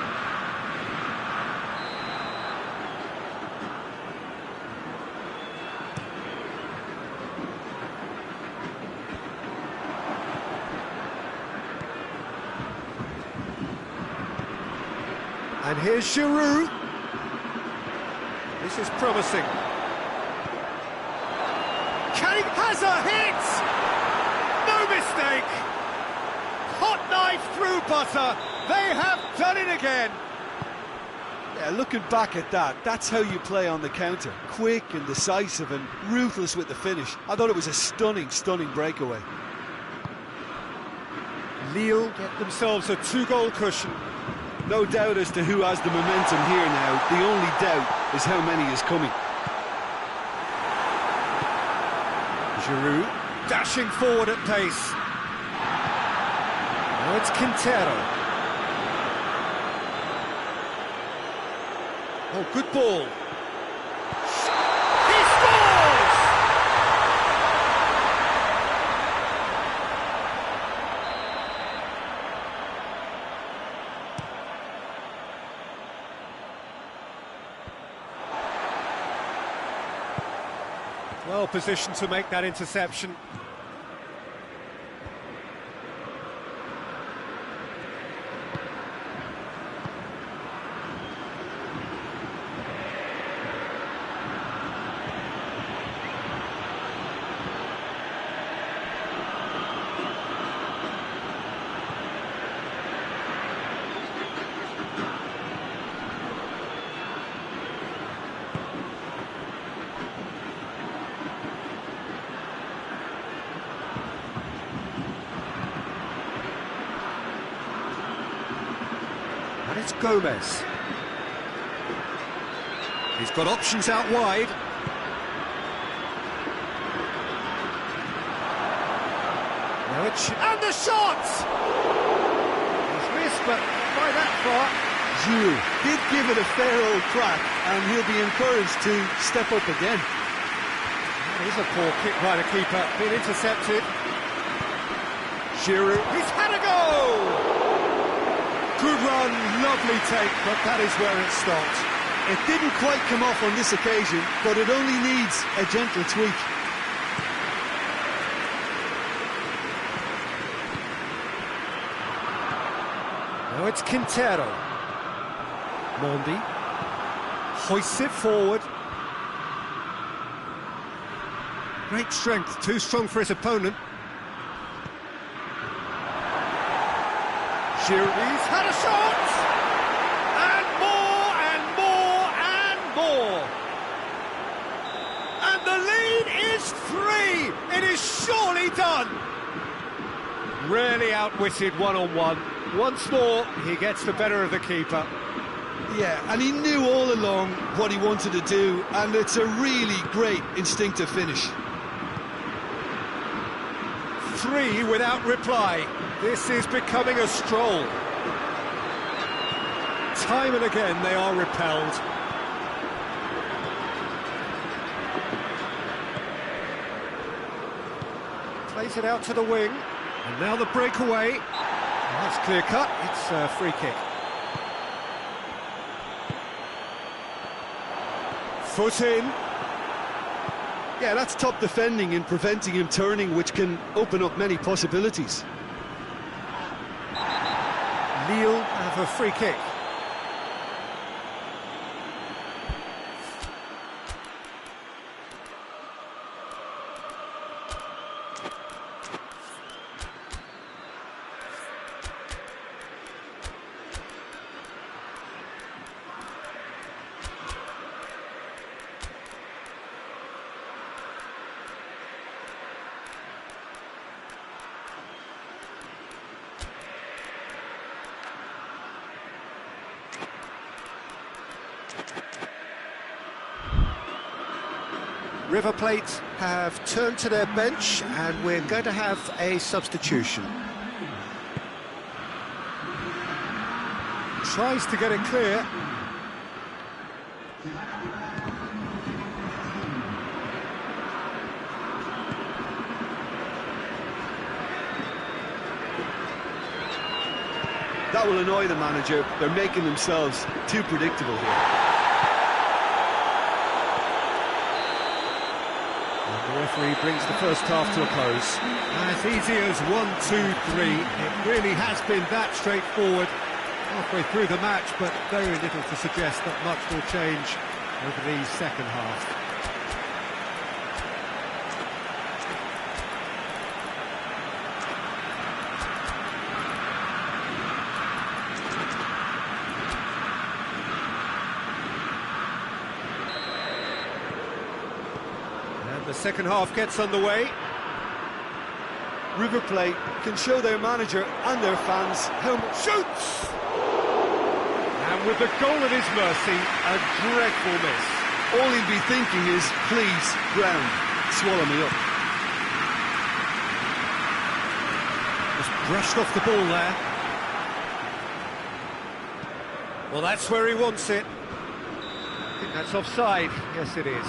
And here's Giroud. This is promising. Kane has a hit! No mistake! Hot knife through butter. They have done it again. Yeah, looking back at that, that's how you play on the counter. Quick and decisive and ruthless with the finish. I thought it was a stunning, stunning breakaway. Lille get themselves a 2-goal cushion. No doubt as to who has the momentum here now. The only doubt is how many is coming. Giroud dashing forward at pace. Now it's Quintero. Oh, good ball. He scores! Well positioned to make that interception. And it's Gomez. He's got options out wide. Now it's... And the shot! He's missed, but by that far. Giroud did give it a fair old crack, and he'll be encouraged to step up again. That is a poor kick by the keeper, been intercepted. Giroud, he's had a go! Good run, lovely take, but that is where it stopped. It didn't quite come off on this occasion, but it only needs a gentle tweak. Now it's Quintero. Mondi hoists it forward. Great strength, too strong for his opponent. Giroud, he's had a shot! And more, and more, and more! And the lead is 3! It is surely done! Rarely outwitted one-on-one. Once more, he gets the better of the keeper. Yeah, and he knew all along what he wanted to do, and it's a really great instinctive finish. 3 without reply. This is becoming a stroll. Time and again they are repelled. Plays it out to the wing. And now the breakaway. That's clear cut. It's a free kick. Foot in. Yeah, that's top defending and preventing him turning, which can open up many possibilities. Lille have a free kick. River Plate have turned to their bench and we're going to have a substitution. Tries to get it clear. That will annoy the manager. They're making themselves too predictable here. The referee brings the first half to a close. As easy as 1, 2, 3. It really has been that straightforward halfway through the match, but very little to suggest that much will change over the second half. The second half gets underway. River Plate can show their manager and their fans how much... Shoots! And with the goal at his mercy, a dreadful miss. All he'd be thinking is, please, ground, swallow me up. Just brushed off the ball there. Well, that's where he wants it. I think that's offside. Yes, it is.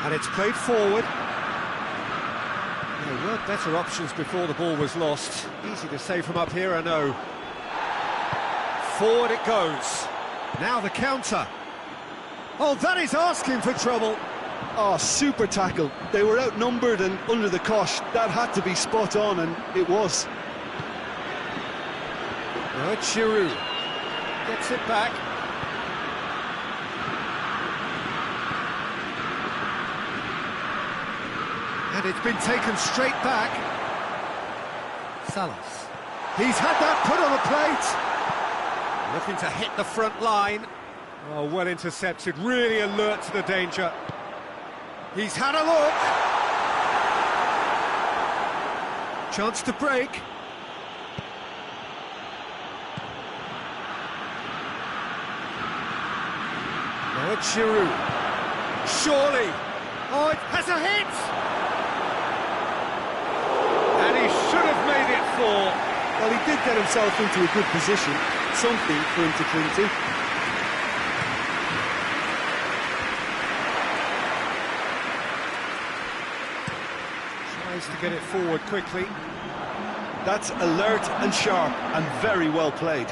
And it's played forward. There were better options before the ball was lost. Easy to say from up here, I know. Forward it goes. Now the counter. Oh, that is asking for trouble. Oh, super tackle. They were outnumbered and under the cosh. That had to be spot on, and it was. Now it's Giroud. Gets it back. And it's been taken straight back. Salas. He's had that put on a plate. Looking to hit the front line. Oh, well intercepted, really alert to the danger. He's had a look. Chance to break. Now it's Giroud. Surely. Oh, it has a hit. And he should have made it 4. Well, he did get himself into a good position. Something for him to cling to. Tries to get it forward quickly. That's alert and sharp and very well played.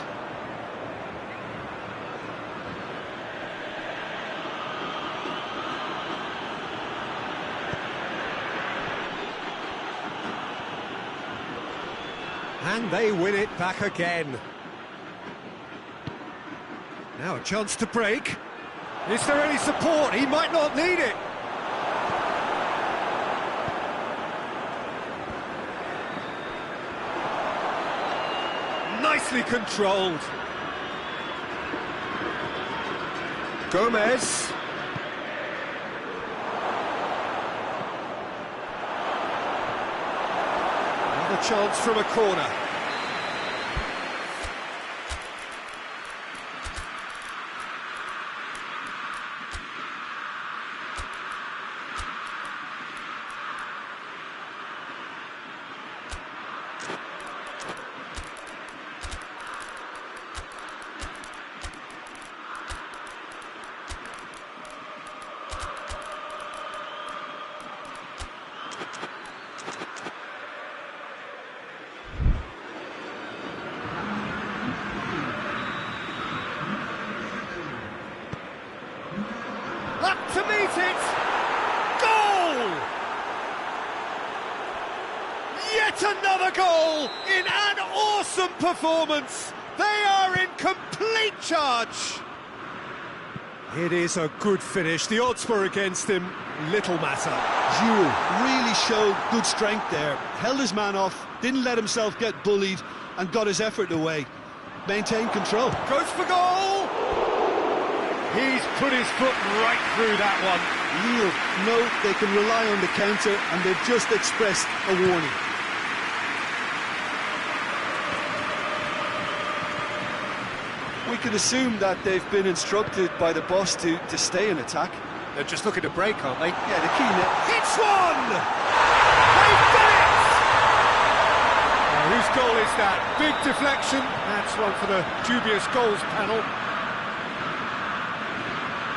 And they win it back again. Now a chance to break. Is there any support? He might not need it. Nicely controlled. Gomez. Another chance from a corner. Up to meet it! Goal! Yet another goal in an awesome performance! They are in complete charge! It is a good finish. The odds were against him. Little matter. Giroud really showed good strength there. Held his man off, didn't let himself get bullied, and got his effort away. Maintained control. Goes for goal! He's put his foot right through that one. Lille know they can rely on the counter, and they've just expressed a warning. We can assume that they've been instructed by the boss to stay in attack. They're just looking to break, aren't they? Yeah, the key net. It's one! They've done it! Whose goal is that? Big deflection. That's one for the dubious goals panel.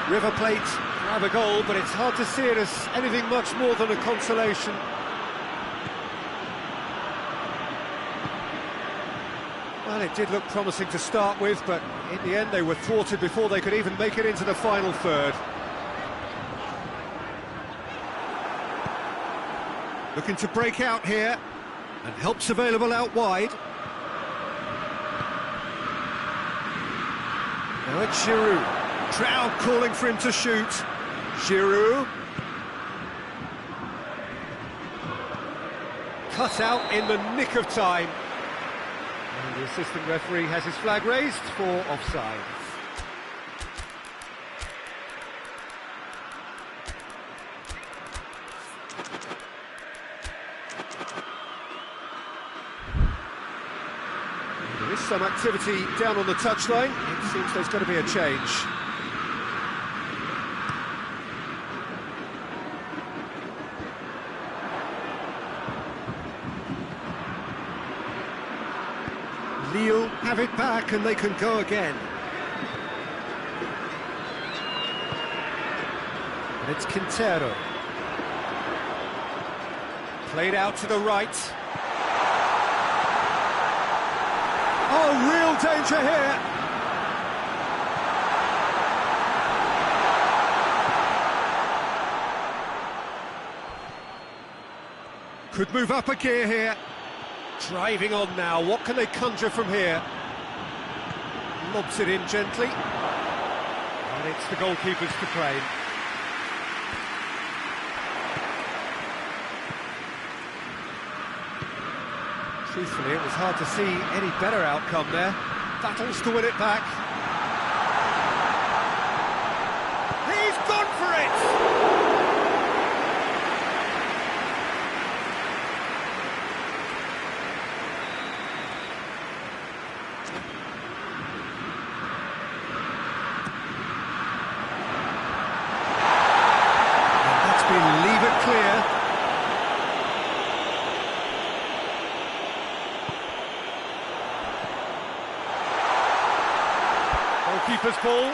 River Plate have a goal, but it's hard to see it as anything much more than a consolation. Well, it did look promising to start with, but in the end they were thwarted before they could even make it into the final third. Looking to break out here, and help's available out wide. Now it's Giroud. Crowd calling for him to shoot. Giroud. Cut out in the nick of time. And the assistant referee has his flag raised for offside. There is some activity down on the touchline. It seems there's going to be a change. Lille have it back and they can go again. And it's Quintero. Played out to the right. Oh, real danger here. Could move up a gear here. Driving on now, what can they conjure from here? Lobs it in gently. And it's the goalkeepers to claim. Truthfully, it was hard to see any better outcome there. Battles to win it back. He's gone for it! Leave it clear. Goalkeeper's ball.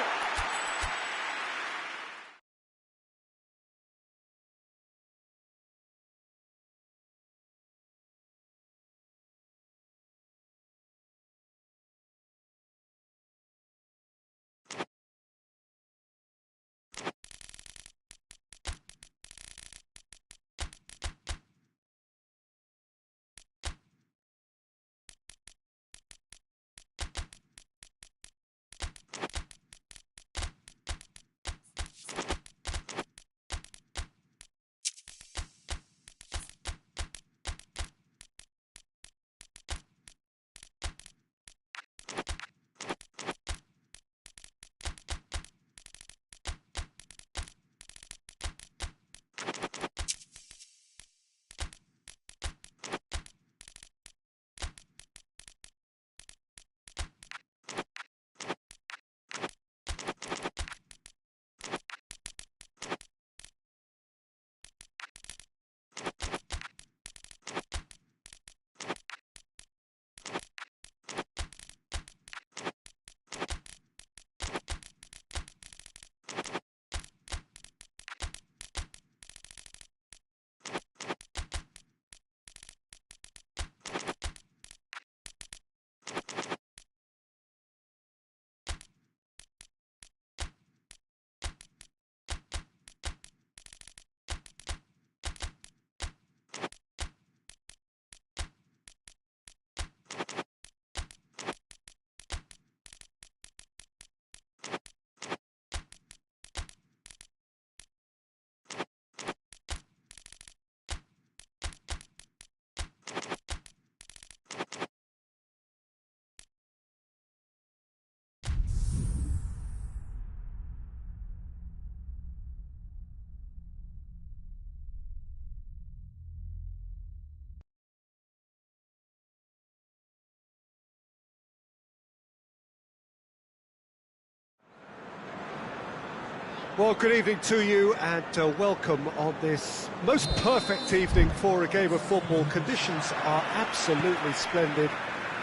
Well, good evening to you and welcome on this most perfect evening for a game of football. Conditions are absolutely splendid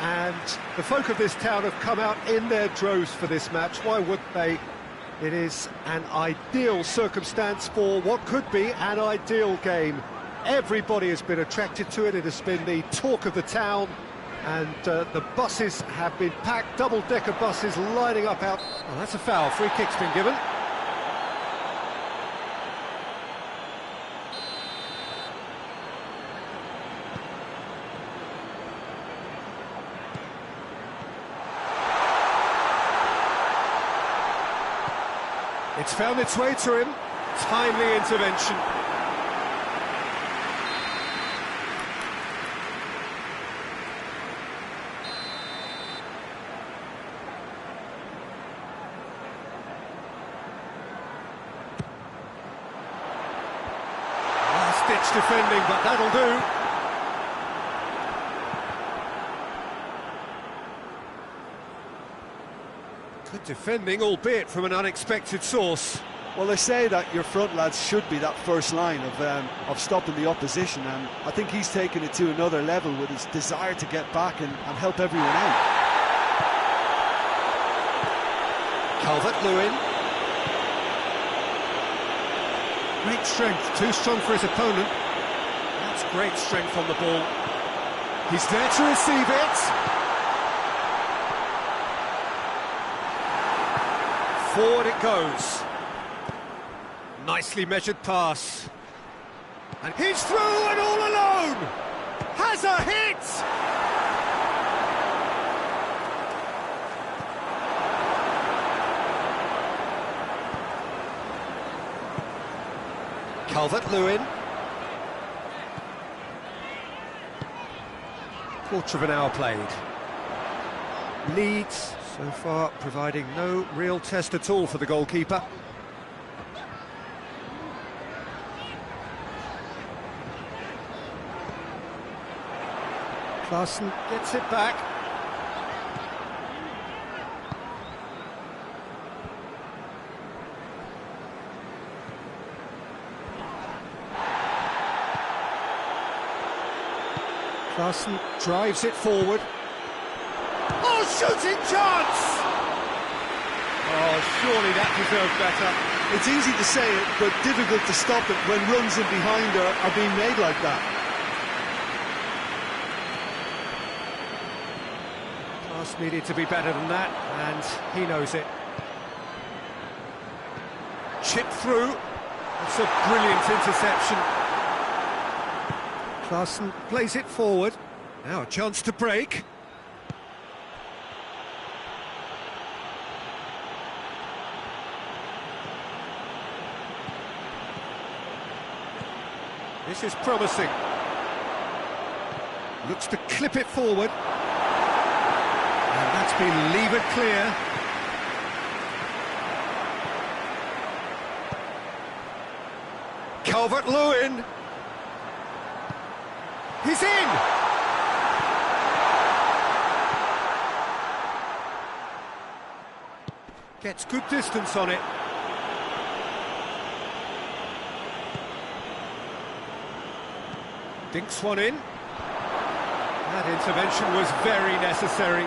and the folk of this town have come out in their droves for this match. Why wouldn't they? It is an ideal circumstance for what could be an ideal game. Everybody has been attracted to it. It has been the talk of the town and the buses have been packed, double-decker buses lining up out. Oh, that's a foul. Free kick's been given. It's found its way to him. Timely intervention. Last-ditch defending, but that'll do. Good defending, albeit from an unexpected source. Well, they say that your front lads should be that first line of stopping the opposition, and I think he's taken it to another level with his desire to get back and help everyone out. Calvert-Lewin. Great strength, too strong for his opponent. That's great strength on the ball. He's there to receive it. Forward it goes. Nicely measured pass. And he's through and all alone! Has a hit! Calvert-Lewin. Quarter of an hour played. Leeds, so far, providing no real test at all for the goalkeeper. Tuankn gets it back. Tuankn drives it forward. Oh, shooting chance! Oh, surely that deserved better. It's easy to say it, but difficult to stop it when runs in behind are being made like that. Pass needed to be better than that, and he knows it. Chip through. It's a brilliant interception. Tuankn plays it forward. Now a chance to break. This is promising. Looks to clip it forward. And that's been levered clear. Calvert-Lewin. He's in! Gets good distance on it. Dinks one in. That intervention was very necessary.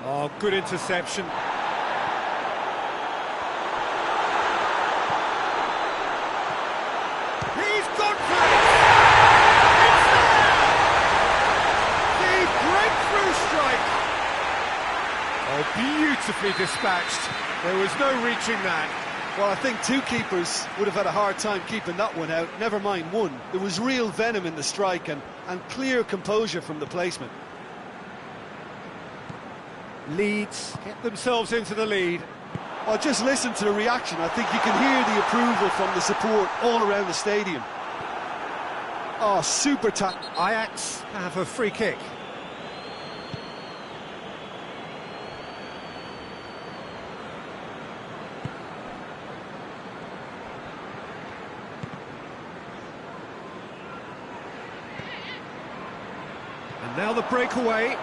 Oh, good interception. He's gone for it! It's there! The breakthrough strike! Oh, beautifully dispatched. There was no reaching that. Well, I think two keepers would have had a hard time keeping that one out, never mind one. There was real venom in the strike and clear composure from the placement. Leeds get themselves into the lead. Well, just listen to the reaction. I think you can hear the approval from the support all around the stadium. Oh, super tackle. Ajax have a free kick. Now the breakaway.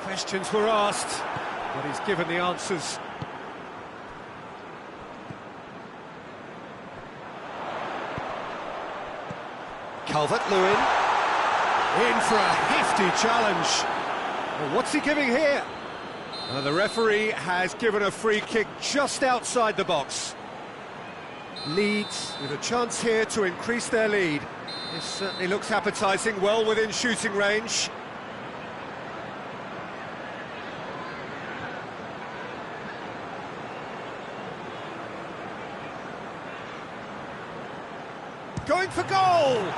Questions were asked, but he's given the answers. Calvert-Lewin in for a hefty challenge. Well, what's he giving here? The referee has given a free kick just outside the box. Leeds with a chance here to increase their lead. This certainly looks appetising, well within shooting range. Going for goal! Brilliant!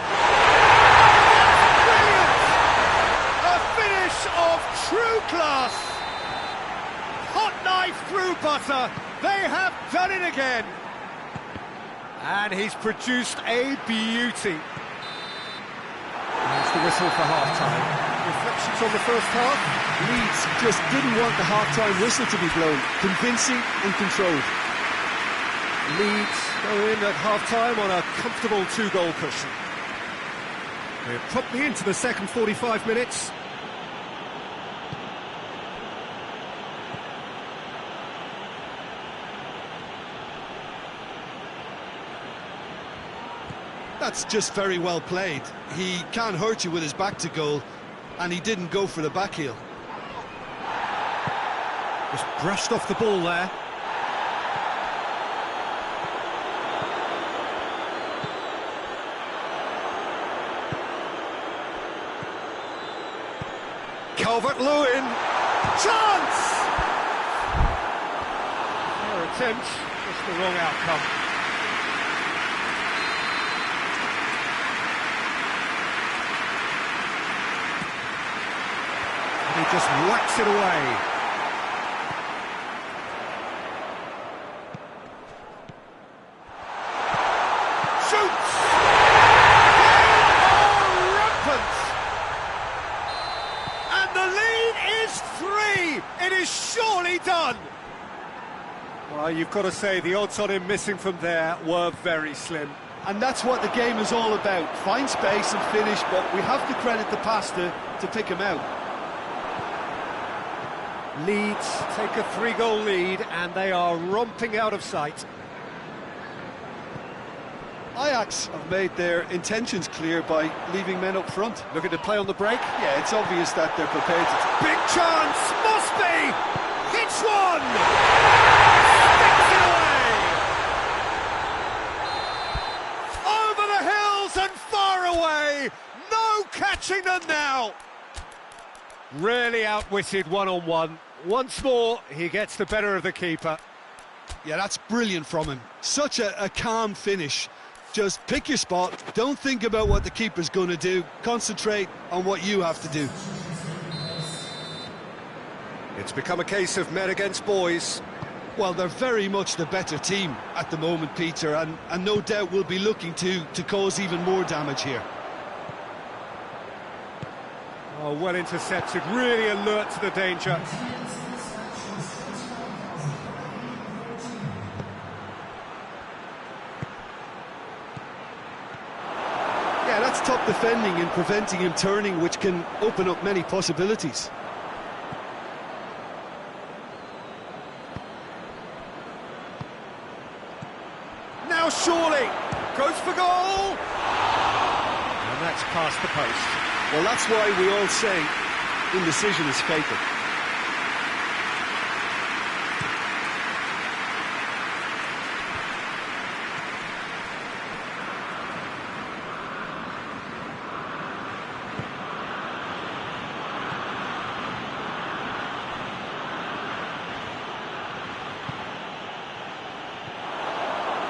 A finish of true class! Hot knife through butter, they have done it again! And he's produced a beauty. There's the whistle for half-time. Reflections on the first half? Leeds just didn't want the half-time whistle to be blown. Convincing and controlled. Leeds go in at half-time on a comfortable two-goal cushion. We're promptly into the second 45 minutes. That's just very well played. He can't hurt you with his back to goal, and he didn't go for the back heel. Just brushed off the ball there. Calvert-Lewin, chance! Fair attempt, just the wrong outcome. And he just whacks it away. Shoots! It is surely done! Well, you've got to say, the odds on him missing from there were very slim. And that's what the game is all about. Find space and finish, but we have to credit the pass to pick him out. Leeds take a 3-goal lead, and they are romping out of sight. Ajax have made their intentions clear by leaving men up front. Looking to play on the break? Yeah, it's obvious that they're prepared to... Big chance! Mosby! Hits one! Sticks it away! Over the hills and far away! No catching them now! Really outwitted one-on-one. Once more, he gets the better of the keeper. Yeah, that's brilliant from him. Such a calm finish. Just pick your spot, don't think about what the keeper's going to do, concentrate on what you have to do. It's become a case of men against boys. Well, they're very much the better team at the moment, Peter, and no doubt will be looking to cause even more damage here. Oh, well intercepted, really alert to the danger. Yeah, that's top defending and preventing him turning, which can open up many possibilities. Now surely goes for goal, and that's past the post. Well, that's why we all say indecision is fatal.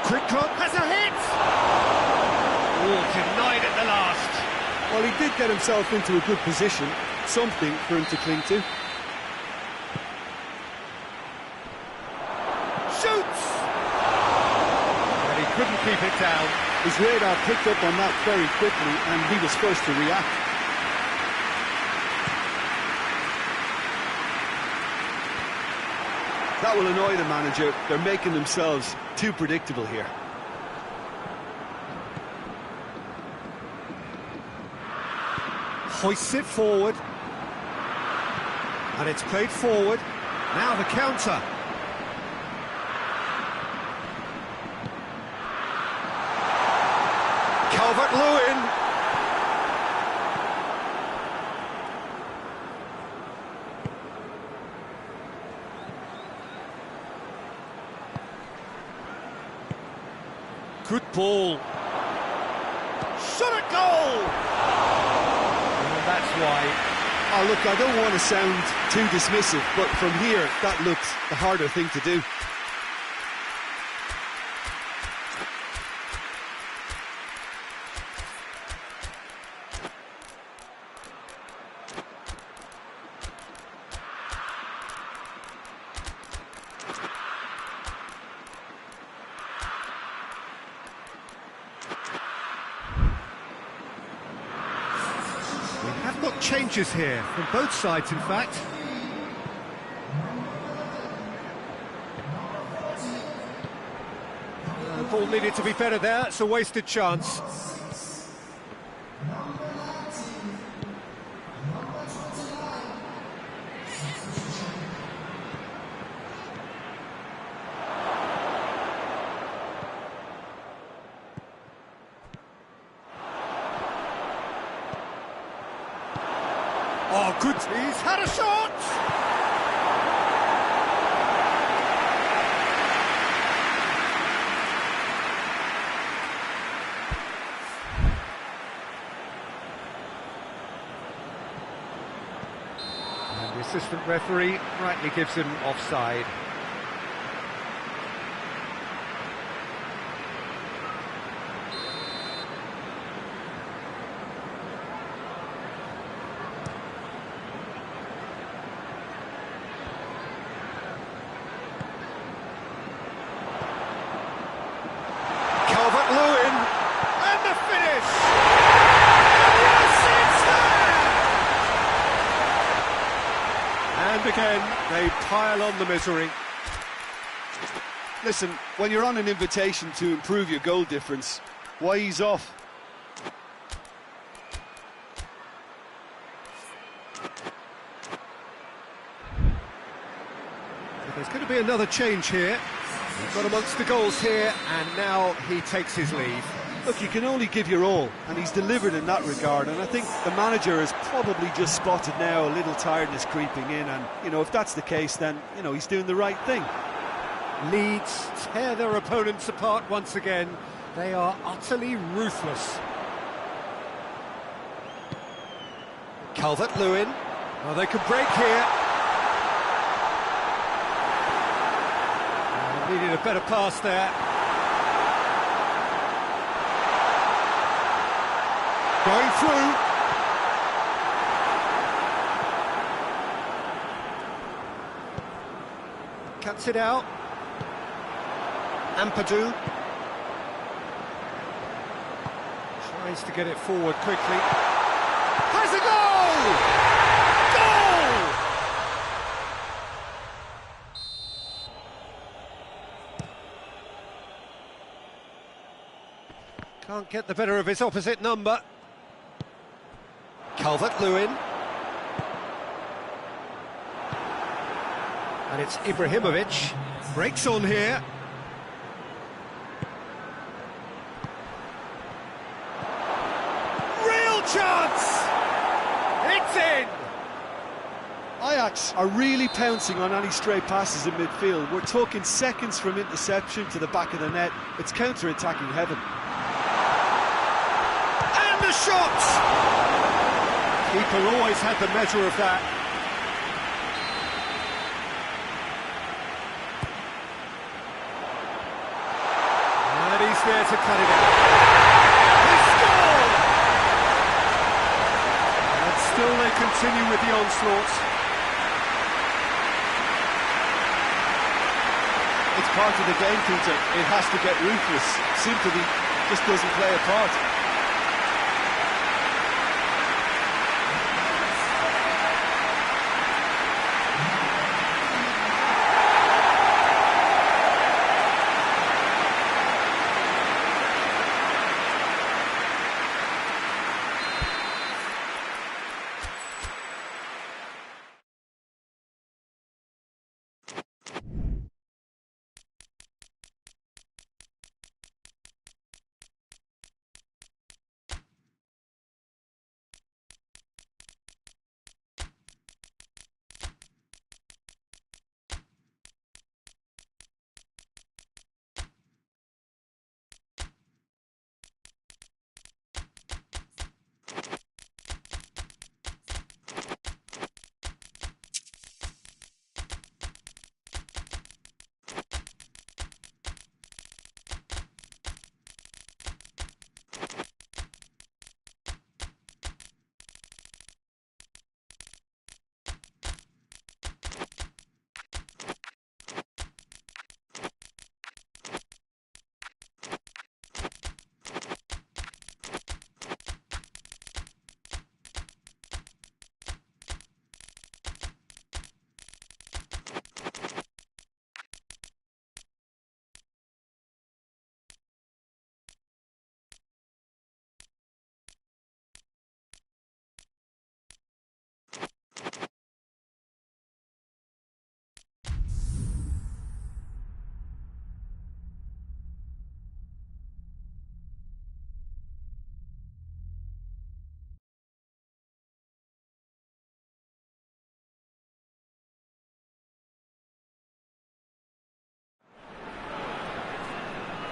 Quick drop has a hit! Oh, denied at the last. Well, he did get himself into a good position, something for him to cling to. Shoots! And he couldn't keep it down. His radar picked up on that very quickly, and he was first to react. That will annoy the manager. They're making themselves too predictable here. Hoists it forward. And it's played forward. Now the counter. Calvert-Lewin. Good ball. Shot at goal! And that's why. Oh, look, I don't want to sound too dismissive, but from here, that looks the harder thing to do. Changes here from both sides, in fact. The ball needed to be better there. It's a wasted chance. Oh, good. He's had a shot! And the assistant referee rightly gives him offside. And again, they pile on the misery. Listen, when you're on an invitation to improve your goal difference, why ease off? There's going to be another change here. He's got amongst the goals here, and now he takes his leave. Look, you can only give your all, and he's delivered in that regard, and I think the manager has probably just spotted now a little tiredness creeping in, and, you know, if that's the case, then, you know, he's doing the right thing. Leeds tear their opponents apart once again. They are utterly ruthless. Calvert-Lewin. Well, they could break here. Needed a better pass there. Going through. Cuts it out. Ampadu. Tries to get it forward quickly. Has a goal! Can't get the better of his opposite number. Calvert-Lewin. And it's Ibrahimovic. Breaks on here. Real chance! It's in! Ajax are really pouncing on any stray passes in midfield. We're talking seconds from interception to the back of the net. It's counter-attacking heaven. The shots! Keeper always had the measure of that. And he's there to cut it out. He scored! And still they continue with the onslaughts. It's part of the game, Peter. It has to get ruthless. Sympathy just doesn't play a part.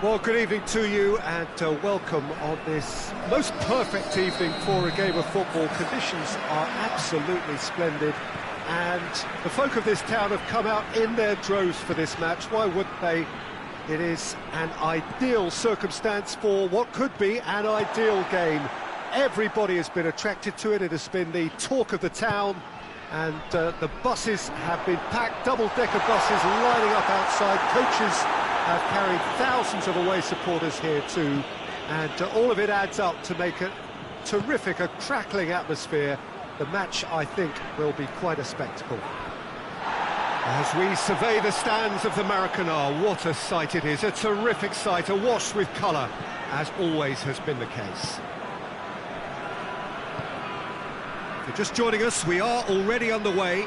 Well, good evening to you and welcome on this most perfect evening for a game of football. Conditions are absolutely splendid and the folk of this town have come out in their droves for this match. Why wouldn't they? It is an ideal circumstance for what could be an ideal game. Everybody has been attracted to it. It has been the talk of the town, and the buses have been packed, double-decker buses lining up outside. Coaches have carried thousands of away supporters here too, and all of it adds up to make a terrific, a crackling atmosphere. The match, I think, will be quite a spectacle. As we survey the stands of the Maracanã, what a sight it is, a terrific sight, awash with colour, as always has been the case. If you're just joining us, we are already underway.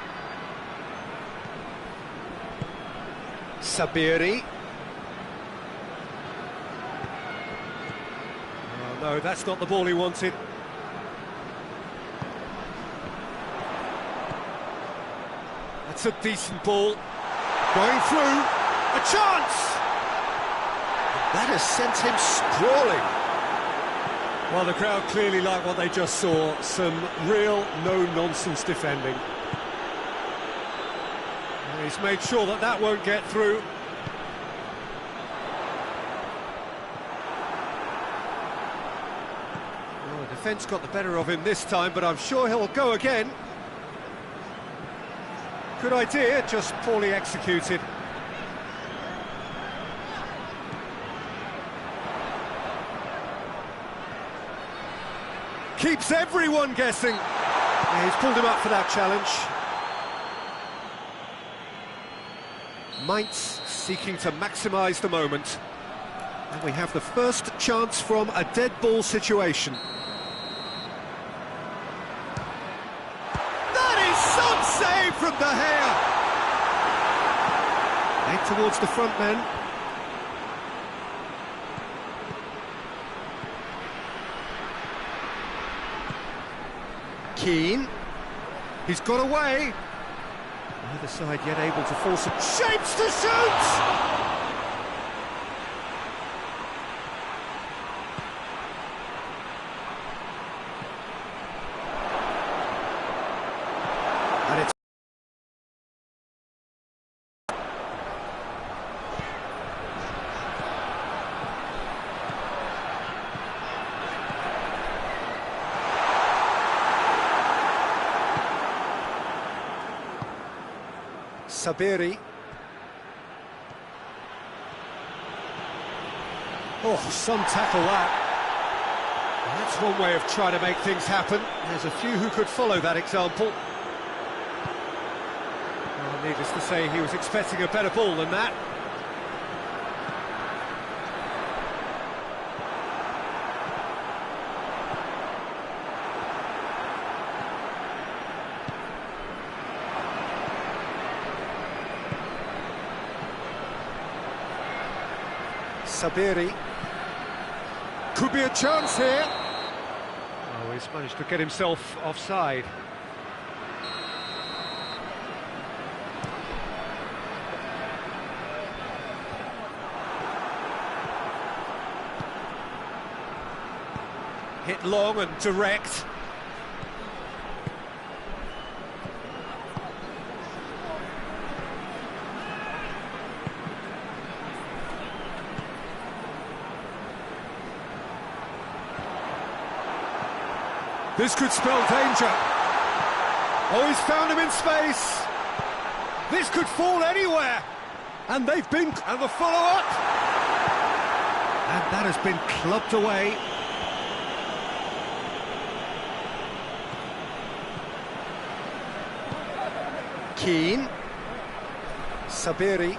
Sabiri. Oh no, that's not the ball he wanted. That's a decent ball. Going through. A chance! That has sent him sprawling. Well, the crowd clearly like what they just saw. Some real no-nonsense defending. And he's made sure that that won't get through. Well, the defence got the better of him this time, but I'm sure he'll go again. Good idea, just poorly executed. Keeps everyone guessing. Yeah, he's pulled him up for that challenge. Mainz seeking to maximise the moment. And we have the first chance from a dead ball situation. Save from De Gea. Head towards the front men. Keane. He's got away. Neither side yet able to force it. Shapes to shoot! Sabiri. Oh, some tackle that. That's one way of trying to make things happen. There's a few who could follow that example. Well, needless to say, he was expecting a better ball than that. Sabiri. Could be a chance here. Oh, he's managed to get himself offside. Hit long and direct. This could spell danger. Oh, he's found him in space. This could fall anywhere. And they've been... And the follow-up. And that has been clubbed away. Keane. Sabiri.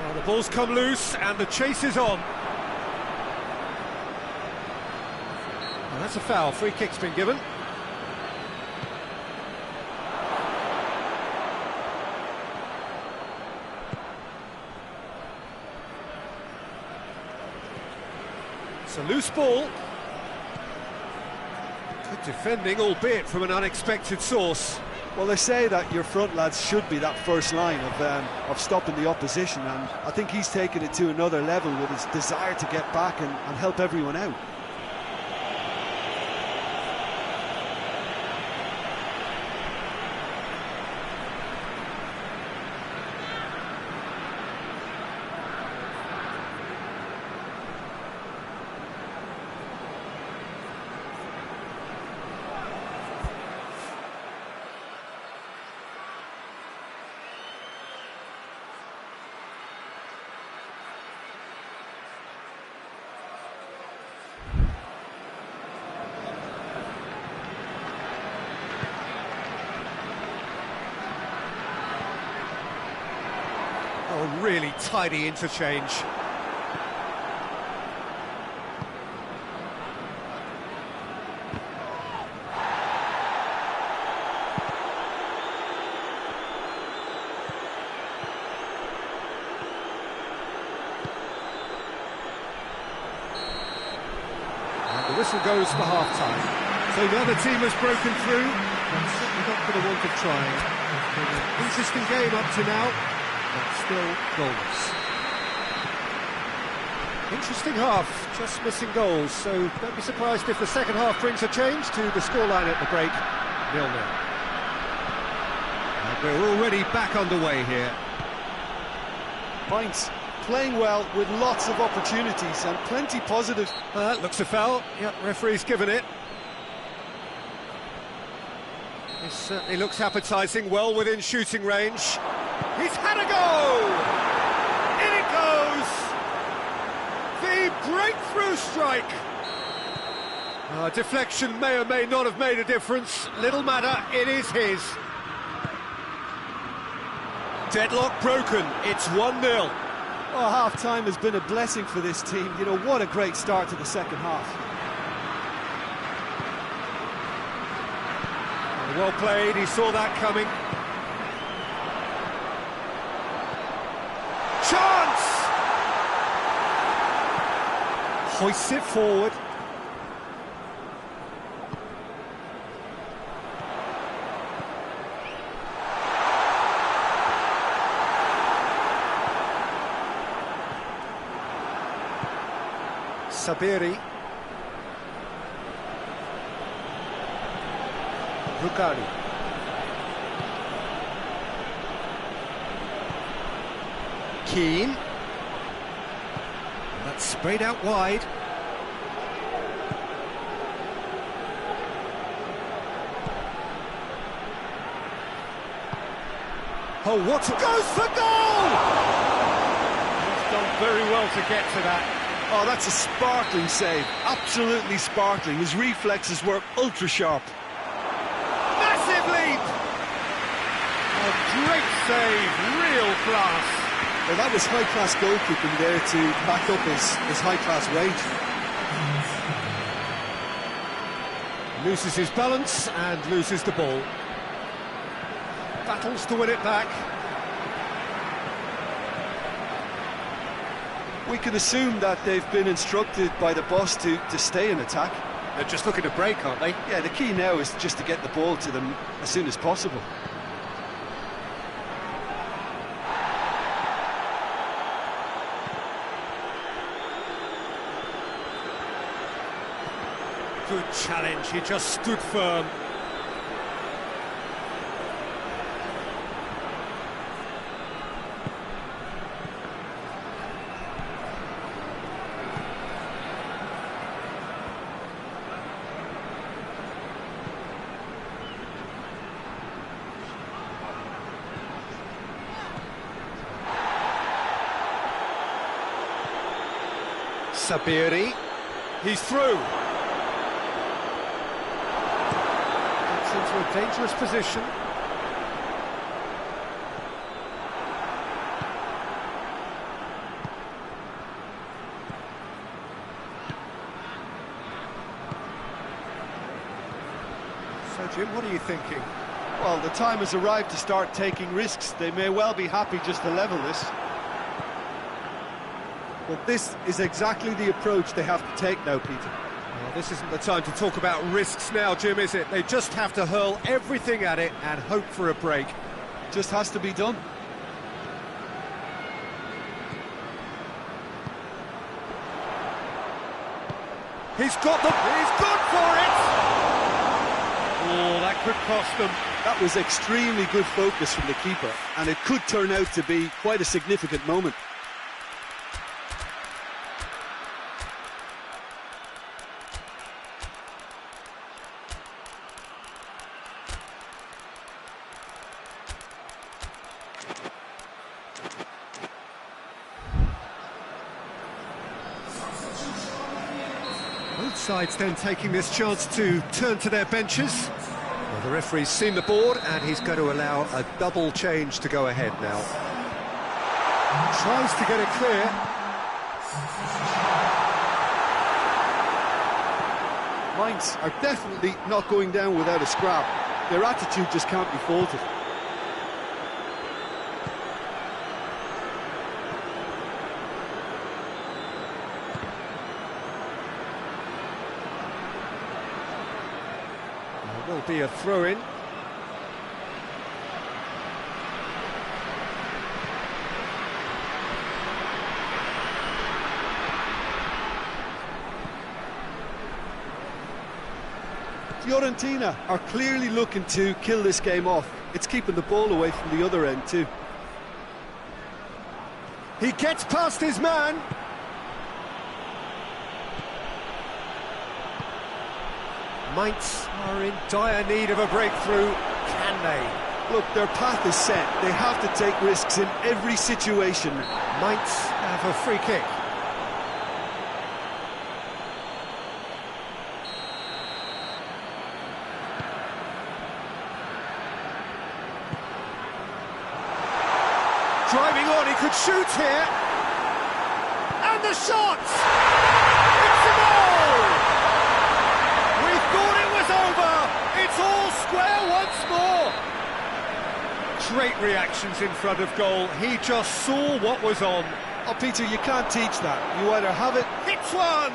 Well, the ball's come loose and the chase is on. That's a foul. Free kick's been given. It's a loose ball. Good defending, albeit from an unexpected source. Well, they say that your front lads should be that first line of stopping the opposition, and I think he's taken it to another level with his desire to get back and help everyone out. Oh, really tidy interchange. And the whistle goes for half-time. So the other team has broken through, but certainly not for the want of trying. It's been an interesting game up to now, but still goalless. Interesting half, just missing goals, so don't be surprised if the second half brings a change to the scoreline at the break, 0-0. And we're already back underway here. Points playing well with lots of opportunities and plenty positive. That looks a foul. Yep, referee's given it. This certainly looks appetising, well within shooting range. He's had a go! In it goes! The breakthrough strike! Deflection may or may not have made a difference. Little matter, it is his. Deadlock broken, it's 1-0. Oh, half-time has been a blessing for this team. You know, what a great start to the second half. Well played, he saw that coming. Chance! Hoists it forward. Sabiri. Rukari. Keane. That's sprayed out wide. Oh, what a... Goes for goal! He's done very well to get to that. Oh, that's a sparkling save. Absolutely sparkling. His reflexes were ultra-sharp. Massive leap! A great save, real class. Well, that was high-class goalkeeping there to back up his high-class range. Loses his balance and loses the ball. Battles to win it back. We can assume that they've been instructed by the boss to stay in attack. They're just looking to break, aren't they? Yeah, the key now is just to get the ball to them as soon as possible. Good challenge, he just stood firm. Sabiri, he's through. Gets into a dangerous position. So, Jim, what are you thinking? Well, the time has arrived to start taking risks. They may well be happy just to level this. But this is exactly the approach they have to take now, Peter. Well, This isn't the time to talk about risks now, Jim, is it? They just have to hurl everything at it and hope for a break. Just has to be done. He's got them, he's good for it! Oh, that could cost them. That was extremely good focus from the keeper, and it could turn out to be quite a significant moment. Both sides then taking this chance to turn to their benches. Well, the referee's seen the board and he's going to allow a double change to go ahead now. Tries to get it clear. Mainz are definitely not going down without a scrap. Their attitude just can't be faulted. Will be a throw-in. Fiorentina are clearly looking to kill this game off. It's keeping the ball away from the other end too. He gets past his man. Mainz are in dire need of a breakthrough. Can they? Look, their path is set. They have to take risks in every situation. Mainz have a free kick. Driving on, he could shoot here. And the shot! It's a goal! We thought it was over! It's all square once more! Great reactions in front of goal. He just saw what was on. Oh, Peter, you can't teach that. You either have it... Hits one!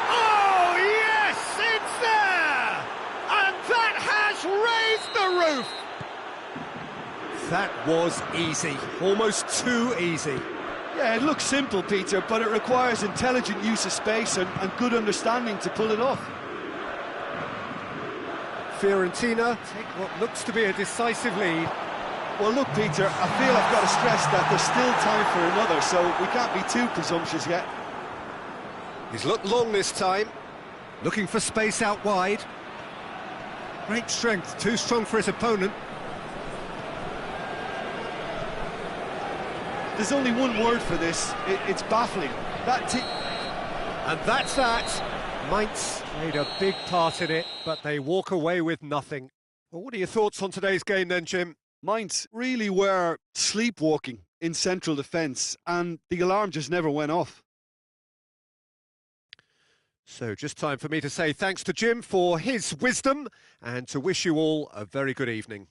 Oh, yes! It's there! And that has raised the roof! That was easy. Almost too easy. Yeah, it looks simple, Peter, but it requires intelligent use of space and good understanding to pull it off. Fiorentina take what looks to be a decisive lead. Well, look, Peter, I feel I've got to stress that there's still time for another, so we can't be too presumptuous yet. He's looked long this time, looking for space out wide. Great strength, too strong for his opponent. There's only one word for this, it's baffling. And that's that. Mainz played a big part in it, but they walk away with nothing. Well, what are your thoughts on today's game then, Jim? Mainz really were sleepwalking in central defence, and the alarm just never went off. So just time for me to say thanks to Jim for his wisdom and to wish you all a very good evening.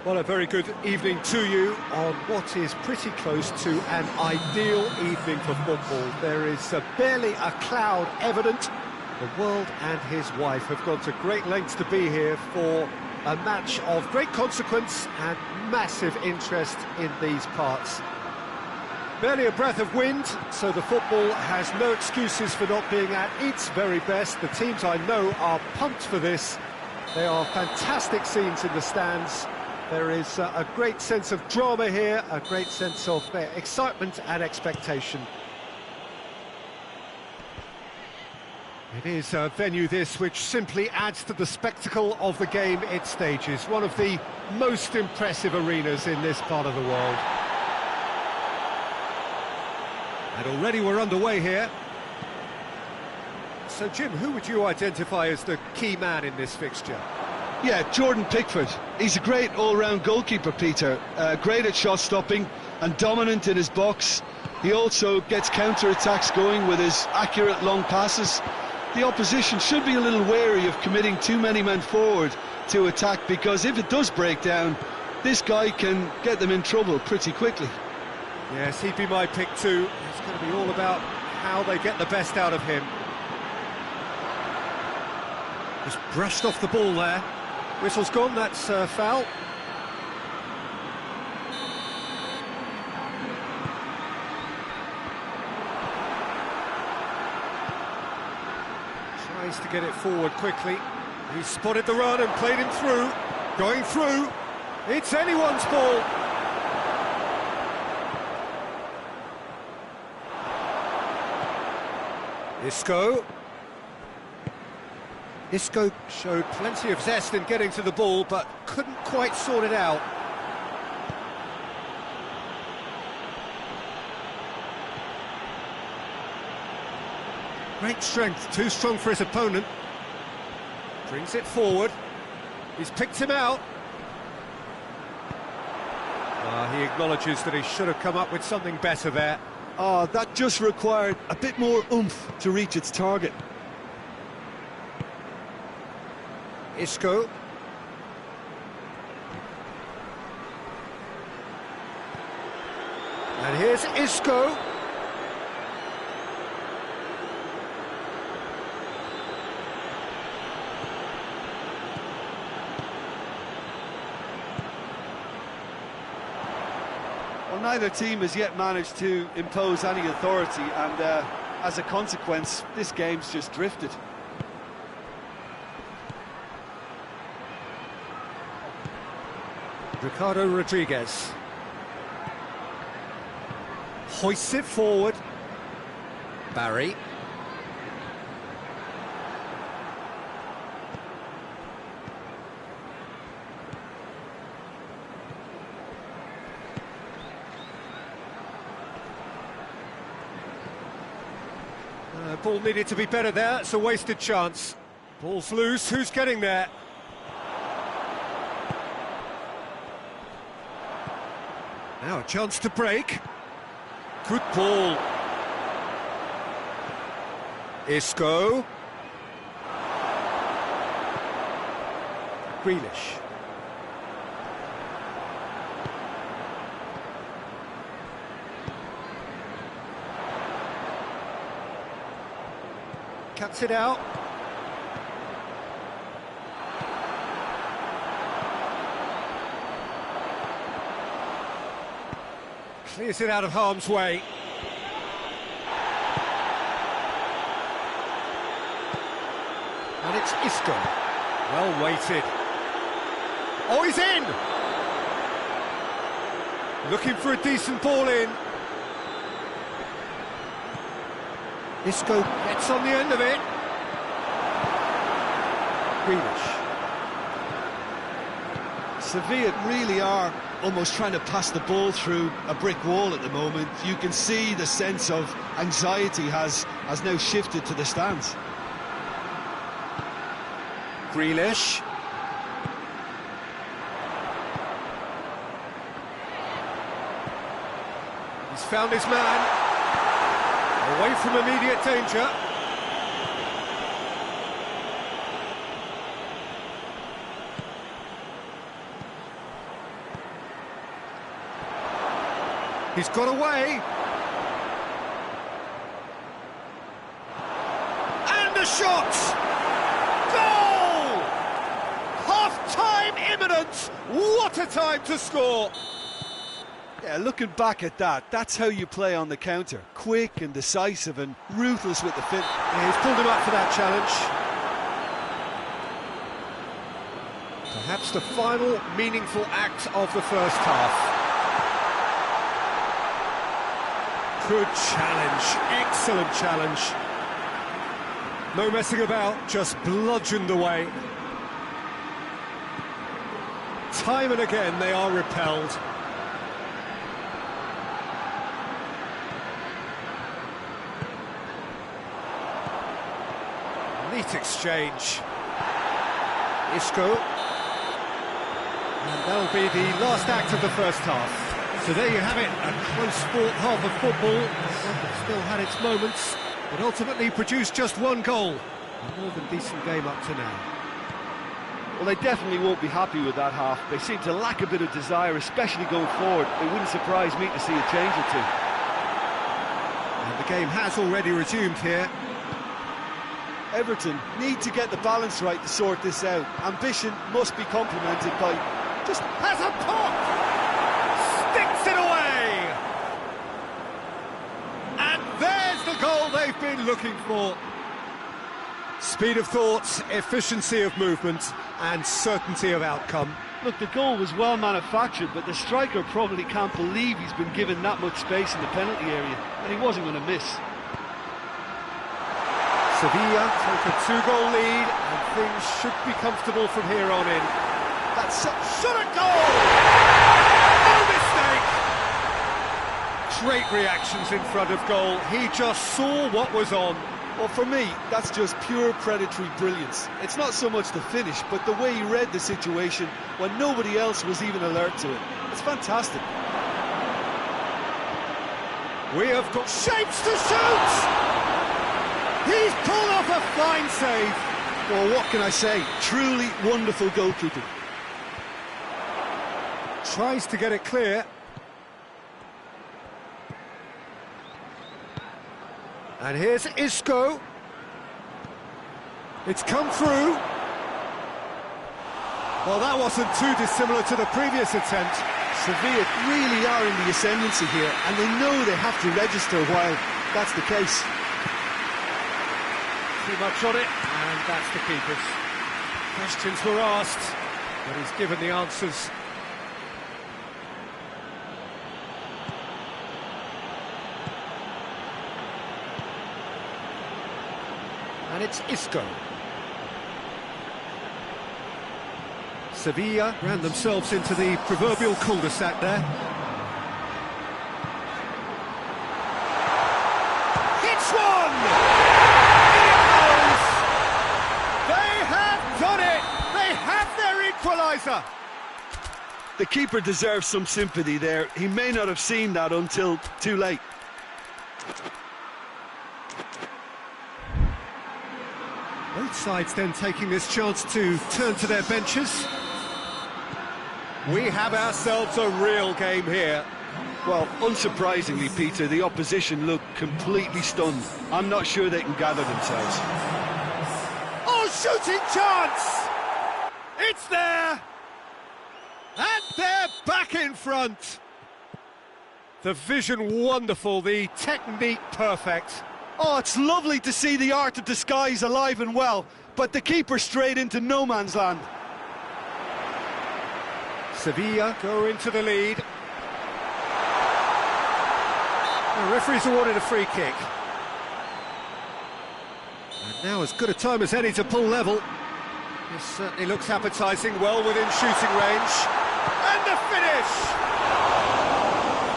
Well, a very good evening to you on what is pretty close to an ideal evening for football. There is barely a cloud evident. The world and his wife have gone to great lengths to be here for a match of great consequence and massive interest in these parts. Barely a breath of wind, so the football has no excuses for not being at its very best. The teams I know are pumped for this. They are fantastic scenes in the stands. There is a great sense of drama here, a great sense of excitement and expectation. It is a venue this which simply adds to the spectacle of the game it stages. One of the most impressive arenas in this part of the world. And already we're underway here. So Jim, who would you identify as the key man in this fixture? Yeah, Jordan Pickford. He's a great all-round goalkeeper, Peter. Great at shot stopping and dominant in his box. He also gets counter-attacks going with his accurate long passes. The opposition should be a little wary of committing too many men forward to attack, because if it does break down, this guy can get them in trouble pretty quickly. Yes, he'd be my pick too. It's going to be all about how they get the best out of him. Just brushed off the ball there. Whistle's gone, that's foul. Tries to get it forward quickly. He spotted the run and played him through. Going through. It's anyone's ball. Isco showed plenty of zest in getting to the ball, but couldn't quite sort it out. Great strength, too strong for his opponent. Brings it forward. He's picked him out. He acknowledges that he should have come up with something better there. That just required a bit more oomph to reach its target. Isco. And here's Isco. Well, neither team has yet managed to impose any authority, and as a consequence, this game's just drifted. Ricardo Rodriguez hoists it forward. Barry. Ball needed to be better there. It's a wasted chance. Ball's loose. Who's getting there? Now a chance to break. Good ball. Isco. Grealish. Cuts it out. Clears it out of harm's way. And it's Isco. Well weighted. Oh, he's in! Looking for a decent ball in. Isco gets on the end of it. Grealish. Sevilla really are almost trying to pass the ball through a brick wall at the moment. You can see the sense of anxiety has now shifted to the stands. Grealish. He's found his man. Away from immediate danger. He's got away. And a shot! Goal! Half-time imminent! What a time to score! Yeah, looking back at that, that's how you play on the counter. Quick and decisive and ruthless with the fin. Yeah, he's pulled him up for that challenge. Perhaps the final meaningful act of the first half. Good challenge, excellent challenge. No messing about, just bludgeoned away. Time and again they are repelled. Neat exchange. Isco. And that'll be the last act of the first half. So there you have it, a close-fought half of football. One that still had its moments, but ultimately produced just one goal. A more than decent game up to now. Well, they definitely won't be happy with that half. They seem to lack a bit of desire, especially going forward. It wouldn't surprise me to see a change or two. And the game has already resumed here. Everton need to get the balance right to sort this out. Ambition must be complemented by just... Has a pop! Sticks it away! And there's the goal they've been looking for. Speed of thought, efficiency of movement, and certainty of outcome. Look, the goal was well manufactured, but the striker probably can't believe he's been given that much space in the penalty area, and he wasn't going to miss. Sevilla take a 2-goal lead, and things should be comfortable from here on in. That's shot at goal! No mistake! Great reactions in front of goal. He just saw what was on. Well, for me, that's just pure predatory brilliance. It's not so much the finish, but the way he read the situation when nobody else was even alert to it. It's fantastic. We have got shapes to shoot! He's pulled off a fine save. Well, what can I say? Truly wonderful goalkeeping. Tries to get it clear. And here's Isco. It's come through. Well, that wasn't too dissimilar to the previous attempt. Sevilla really are in the ascendancy here, and they know they have to register while that's the case. Too much on it, and that's the keeper's. Questions were asked, but he's given the answers. And it's Isco. Sevilla ran themselves into the proverbial cul-de-sac there. Hits one! In it goes! They have done it! They have their equaliser! The keeper deserves some sympathy there. He may not have seen that until too late. Both sides then taking this chance to turn to their benches. We have ourselves a real game here. Well, unsurprisingly, Peter, the opposition look completely stunned. I'm not sure they can gather themselves. Oh, shooting chance! It's there! And they're back in front. The vision wonderful, the technique perfect. Oh, it's lovely to see the art of disguise alive and well, but the keeper straight into no man's land. Sevilla go into the lead. The referee's awarded a free kick. And now as good a time as any to pull level. This certainly looks appetising, well within shooting range. And the finish!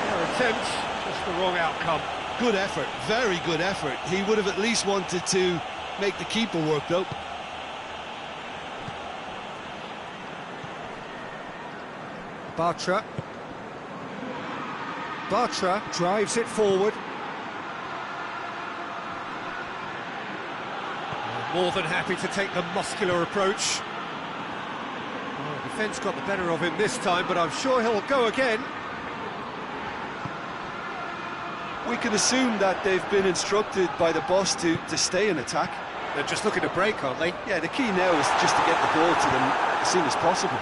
Their attempt, just the wrong outcome. Good effort, very good effort. He would have at least wanted to make the keeper work, though. Bartra drives it forward. More than happy to take the muscular approach. Well, defence got the better of him this time, but I'm sure he'll go again. We can assume that they've been instructed by the boss to stay in attack. They're just looking to break, aren't they? Yeah, the key now is just to get the ball to them as soon as possible.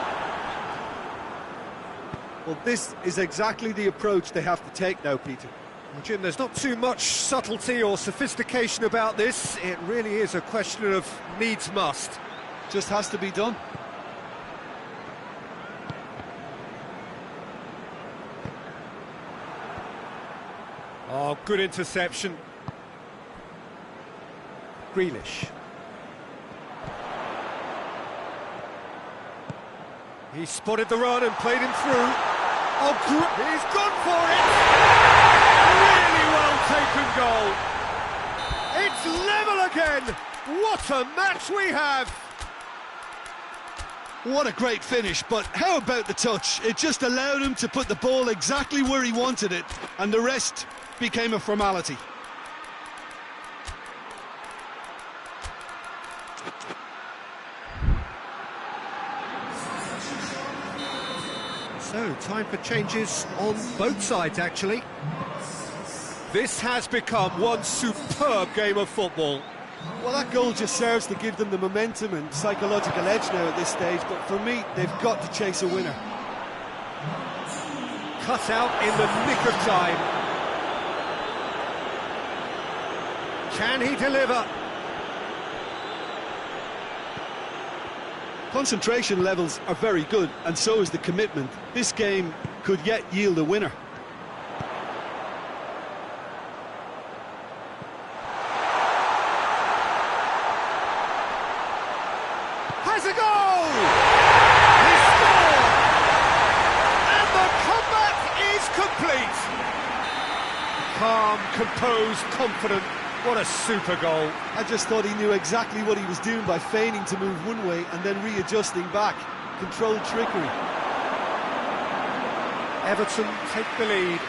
Well, this is exactly the approach they have to take now, Peter. Well, Jim, there's not too much subtlety or sophistication about this. It really is a question of needs must. Just has to be done. Oh, good interception. Grealish. He spotted the run and played him through. Oh, he's gone for it! Really well taken goal. It's level again! What a match we have! What a great finish, but how about the touch? It just allowed him to put the ball exactly where he wanted it, and the rest became a formality. So, time for changes on both sides, actually. This has become one superb game of football. Well, that goal just serves to give them the momentum and psychological edge now at this stage, but for me, they've got to chase a winner. Cut out in the nick of time. Can he deliver? Concentration levels are very good, and so is the commitment. This game could yet yield a winner. Has a goal! He scored! And the comeback is complete! Calm, composed, confident. What a super goal. I just thought he knew exactly what he was doing by feigning to move one way and then readjusting back. Controlled trickery. Everton take the lead.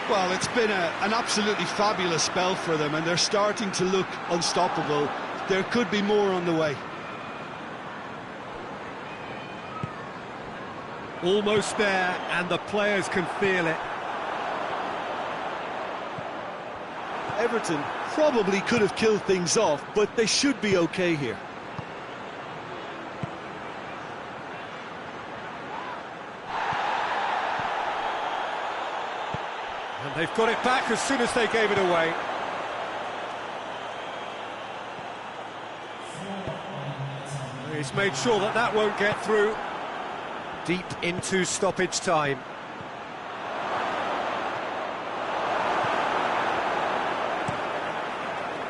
Well, it's been an absolutely fabulous spell for them, and they're starting to look unstoppable. There could be more on the way. Almost there, and the players can feel it. Everton probably could have killed things off, but they should be okay here. And they've got it back as soon as they gave it away. He's made sure that that won't get through. Deep into stoppage time.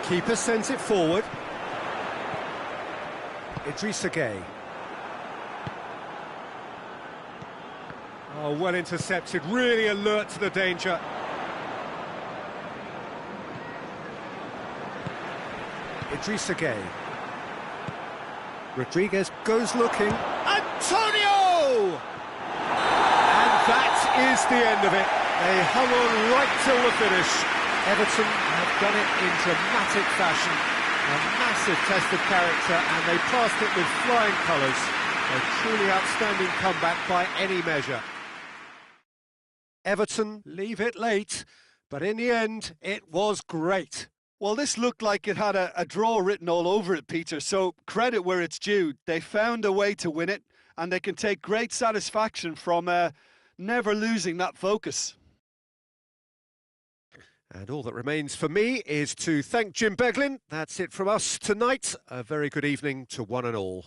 Keeper sends it forward. Idrissa Gueye. Oh, well intercepted, really alert to the danger. Idrissa Gueye. Rodriguez goes looking. Antonio! And that is the end of it. They hung on right till the finish. Everton have done it in dramatic fashion. A massive test of character, and they passed it with flying colours. A truly outstanding comeback by any measure. Everton leave it late, but in the end, it was great. Well, this looked like it had a draw written all over it, Peter, so credit where it's due. They found a way to win it, and they can take great satisfaction from never losing that focus. And all that remains for me is to thank Jim Beglin. That's it from us tonight. A very good evening to one and all.